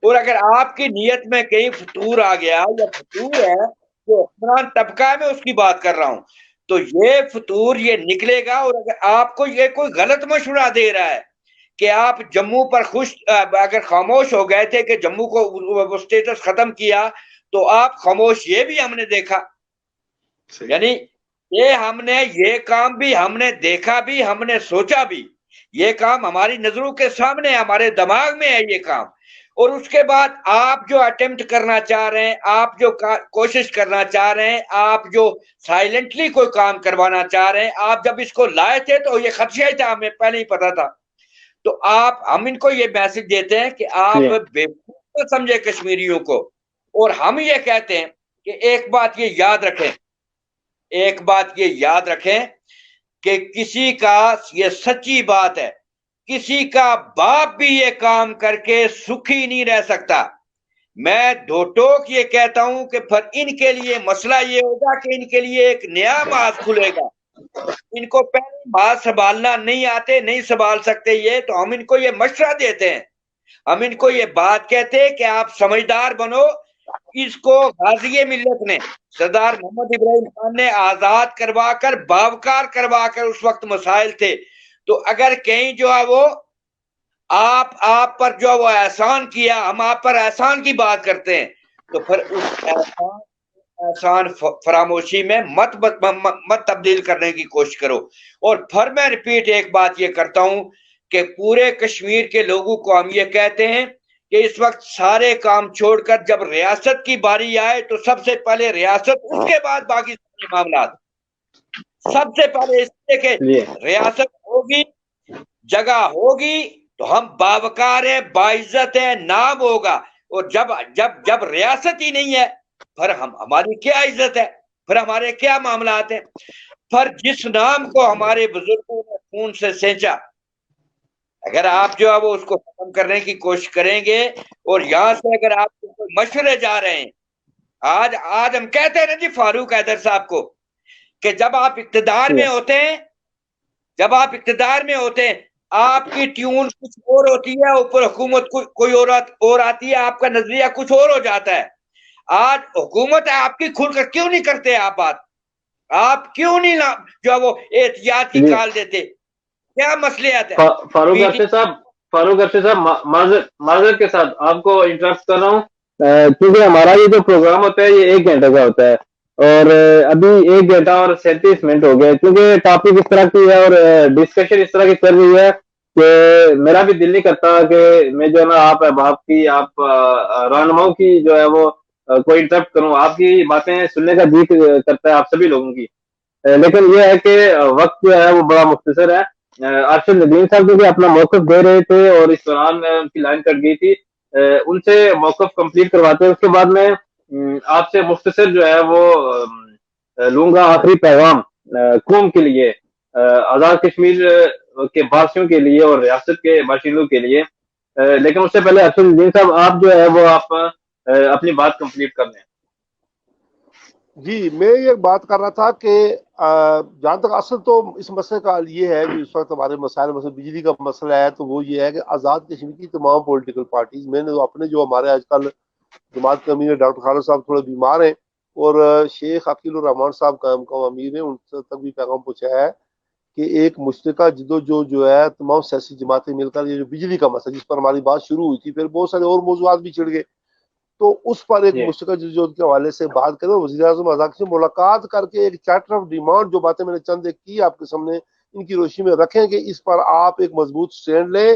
اور اگر آپ کی نیت میں کہیں فتور آ گیا یا فتور ہے جو حکمران طبقہ میں اس کی بات کر رہا ہوں، تو یہ فتور یہ نکلے گا. اور اگر آپ کو یہ کوئی غلط مشورہ دے رہا ہے کہ آپ جموں پر اگر خاموش ہو گئے تھے کہ جموں کو وہ سٹیٹس ختم کیا تو آپ خاموش، یہ بھی ہم نے دیکھا. یعنی یہ ہم نے یہ کام بھی ہم نے دیکھا بھی، ہم نے سوچا بھی، یہ کام ہماری نظروں کے سامنے ہمارے دماغ میں ہے یہ کام. اور اس کے بعد آپ جو اٹیمپٹ کرنا چاہ رہے ہیں، آپ جو کوشش کرنا چاہ رہے ہیں، آپ جو سائلنٹلی کوئی کام کروانا چاہ رہے ہیں، آپ جب اس کو لائے تھے تو یہ خدشہ ہی تھا، ہمیں پہلے ہی پتا تھا. تو ہم ان کو یہ میسج دیتے ہیں کہ آپ بےوقوف سمجھے کشمیریوں کو. اور ہم یہ کہتے ہیں کہ ایک بات یہ یاد رکھیں کہ کسی کا، یہ سچی بات ہے، کسی کا باپ بھی یہ کام کر کے سکھی نہیں رہ سکتا. میں دو ٹوک یہ کہتا ہوں کہ پھر ان کے لیے مسئلہ یہ ہوگا کہ ان کے لیے ایک نیا ماس کھلے گا. ان کو پہلے بات سنبھالنا نہیں آتے، نہیں سنبھال سکتے یہ، تو ہم ان کو یہ مشورہ دیتے ہیں، ہم ان کو یہ بات کہتے ہیں کہ آپ سمجھدار بنو. اس کو غازی ملت نے، سردار محمد ابراہیم خان نے آزاد کروا کر، باوقار کروا کر، اس وقت مسائل تھے. تو اگر کہیں جو ہے وہ آپ پر جو وہ احسان کیا، ہم آپ پر احسان کی بات کرتے ہیں، تو پھر اس احسان فراموشی میں مت تبدیل کرنے کی کوشش کرو. اور پھر میں ریپیٹ ایک بات یہ کرتا ہوں کہ پورے کشمیر کے لوگوں کو ہم یہ کہتے ہیں کہ اس وقت سارے کام چھوڑ کر جب ریاست کی باری آئے تو سب سے پہلے ریاست، اس کے بعد باقی سارے معاملات. سب سے پہلے اس لیے کہ ریاست ہوگی، جگہ ہوگی تو ہم باوقار ہیں، باعزت ہیں، نام ہوگا. اور جب ریاست ہی نہیں ہے پھر ہماری کیا عزت ہے، پھر ہمارے کیا معاملات ہیں. پھر جس نام کو ہمارے بزرگوں نے خون سے سینچا، اگر آپ جو ہے وہ اس کو ختم کرنے کی کوشش کریں گے، اور یہاں سے اگر آپ مشورے جا رہے ہیں، آج ہم کہتے ہیں نا جی فاروق حیدر صاحب کو کہ جب آپ اقتدار میں ہوتے ہیں آپ کی ٹیون کچھ اور ہوتی ہے، اوپر حکومت کوئی اور آتی ہے، آپ کا نظریہ کچھ اور ہو جاتا ہے. آج حکومت ہے آپ کی، کھل کر کیوں نہیں کرتے آپ بات؟ آپ کیوں نہیں جو وہ احتیاط کی کال دیتے؟ کیا مسئلہ ہے؟ فاروق ارشد صاحب معذرت کے ساتھ آپ کو انٹرپٹ کر رہا ہوں، کیونکہ ہمارا یہ جو پروگرام ہوتا ہے یہ 1 گھنٹے کا ہوتا ہے، اور ابھی 1 گھنٹہ اور 37 منٹ ہو گئے. کیونکہ ٹاپک اس طرح کی ہے اور ڈسکشن اس طرح کی چل رہی ہے کہ میرا بھی دل نہیں کرتا کہ میں جو ہے نا آپ رہنماؤں کی جو ہے وہ کوئی انٹرپٹ کروں. آپ کی باتیں سننے کا جی کرتا ہے آپ سبھی لوگوں کی، لیکن یہ ہے کہ وقت جو ہے وہ بڑا مختصر ہے. ارشد ندیم صاحب جو کہ اپنا موقف دے رہے تھے اور اس دوران ان کی لائن کٹ گئی تھی، ان سے موقف کمپلیٹ کرواتے ہیں. اس کے بعد میں آپ سے مختصر جو ہے وہ لوں گا آخری پیغام قوم کے لیے، آزاد کشمیر کے باشندوں کے لیے اور ریاست کے باشندوں کے لیے. لیکن اس سے پہلے ارشد ندیم صاحب آپ جو ہے وہ آپ اپنی بات کمپلیٹ کر لیں. جی، میں یہ بات کر رہا تھا کہ جہاں تک اصل تو اس مسئلے کا یہ ہے جو اس وقت ہمارے مسائل مثلا بجلی کا مسئلہ ہے، تو وہ یہ ہے کہ آزاد کشمیر کی تمام پولیٹیکل پارٹیز، میں نے تو اپنے جو ہمارے آج کل جماعت کے امیر ڈاکٹر خالد صاحب تھوڑے بیمار ہیں، اور شیخ عقیل الرحمان صاحب کا امیر ہیں، ان تک بھی پیغام پہنچایا ہے کہ ایک مشترکہ جو ہے تمام سیاسی جماعتیں مل کر یہ جو بجلی کا مسئلہ جس پر ہماری بات شروع ہوئی تھی، پھر بہت سارے اور موضوعات بھی چھڑ گئے، تو اس پر ایک مشترکہ جدوجہد کے حوالے سے بات کریں، وزیر اعظم آزاد سے ملاقات کر کے ایک چارٹر آف ڈیمانڈ، جو باتیں میں نے چند ایک کی آپ کے سامنے، ان کی روشنی میں رکھیں کہ اس پر آپ ایک مضبوط سٹینڈ لیں،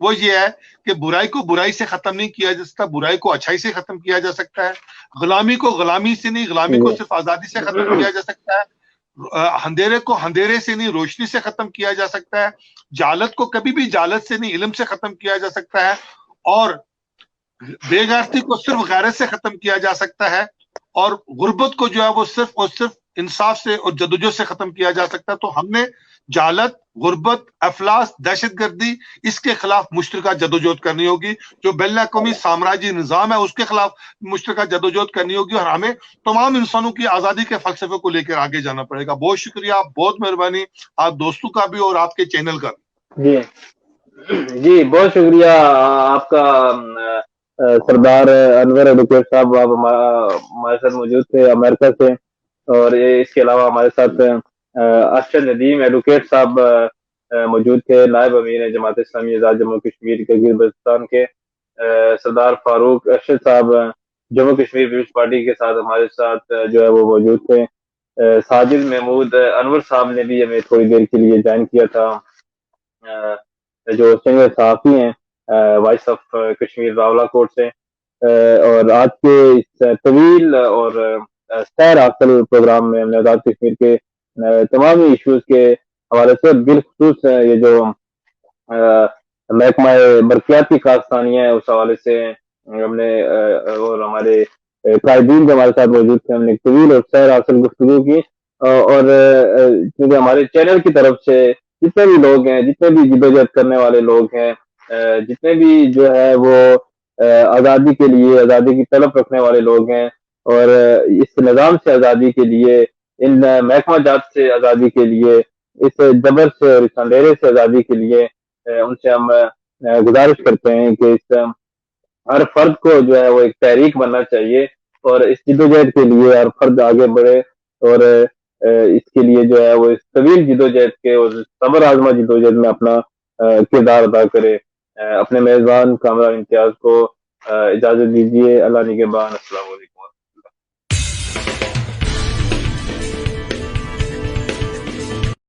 وہ یہ ہے کہ برائی کو برائی سے ختم نہیں کیا جا سکتا، برائی کو اچھائی سے ختم کیا جا سکتا ہے، غلامی کو غلامی سے نہیں، غلامی کو صرف آزادی سے ختم کیا جا سکتا ہے، اندھیرے کو اندھیرے سے نہیں روشنی سے ختم کیا جا سکتا ہے، جہالت کو کبھی بھی جہالت سے نہیں علم سے ختم کیا جا سکتا ہے، اور بے غیرتی کو صرف غیرت سے ختم کیا جا سکتا ہے، اور غربت کو جو ہے وہ صرف اور صرف انصاف سے اور جدوجہد سے ختم کیا جا سکتا ہے۔ تو ہم نے جہالت، غربت، افلاس، دہشت گردی، اس کے خلاف مشترکہ جدوجہد کرنی ہوگی، جو بین الاقوامی سامراجی نظام ہے اس کے خلاف مشترکہ جدوجہد کرنی ہوگی، اور ہمیں تمام انسانوں کی آزادی کے فلسفے کو لے کر آگے جانا پڑے گا۔ بہت شکریہ، بہت مہربانی آپ دوستوں کا بھی اور آپ کے چینل کا بھی۔ جی بہت شکریہ آپ کا سردار انور ایڈوکیٹ صاحب، آپ ہمارے ساتھ موجود تھے امریکہ سے، اور اس کے علاوہ ہمارے ساتھ ارشد ندیم ایڈوکیٹ صاحب موجود تھے، نائب امیر جماعت اسلامی آزاد جموں کشمیر کے گلگت بلتستان کے، سردار فاروق ارشد صاحب جموں کشمیر پیپلز پارٹی کے ساتھ ہمارے ساتھ جو ہے وہ موجود تھے، ساجد محمود انور صاحب نے بھی ہمیں تھوڑی دیر کے لیے جوائن کیا تھا، جو سینئر صحافی ہیں وائس آف کشمیر راولا کوٹ سے، اور آج کے اس طویل اور سیر حاصل پروگرام میں ہم نے آزاد کشمیر کے تمام ایشوز کے حوالے سے بالخصوص یہ جو محکمہ برقیاتی کارستانیہ ہے اس حوالے سے ہم نے، اور ہمارے قائدین جو ہمارے ساتھ موجود تھے، ہم نے طویل اور سیر حاصل گفتگو کی، اور کیونکہ ہمارے چینل کی طرف سے جتنے بھی لوگ ہیں، جتنے بھی جدوجہد کرنے والے لوگ ہیں، جتنے بھی جو ہے وہ آزادی کے لیے آزادی کی طلب رکھنے والے لوگ ہیں، اور اس نظام سے آزادی کے لیے، ان محکمہ جات سے آزادی کے لیے، اس جبر سے اور اس اندھیرے سے آزادی کے لیے، ان سے ہم گزارش کرتے ہیں کہ اس ہر فرد کو جو ہے وہ ایک تحریک بننا چاہیے، اور اس جدوجہد کے لیے ہر فرد آگے بڑھے، اور اس کے لیے جو ہے وہ اس طویل جدوجہد کے اور صبر آزما جدوجہد میں اپنا کردار ادا کرے۔ اپنے میزبان کامران امتیاز کو اجازت دیجیے۔ اللہ نگہبان، السلام علیکم۔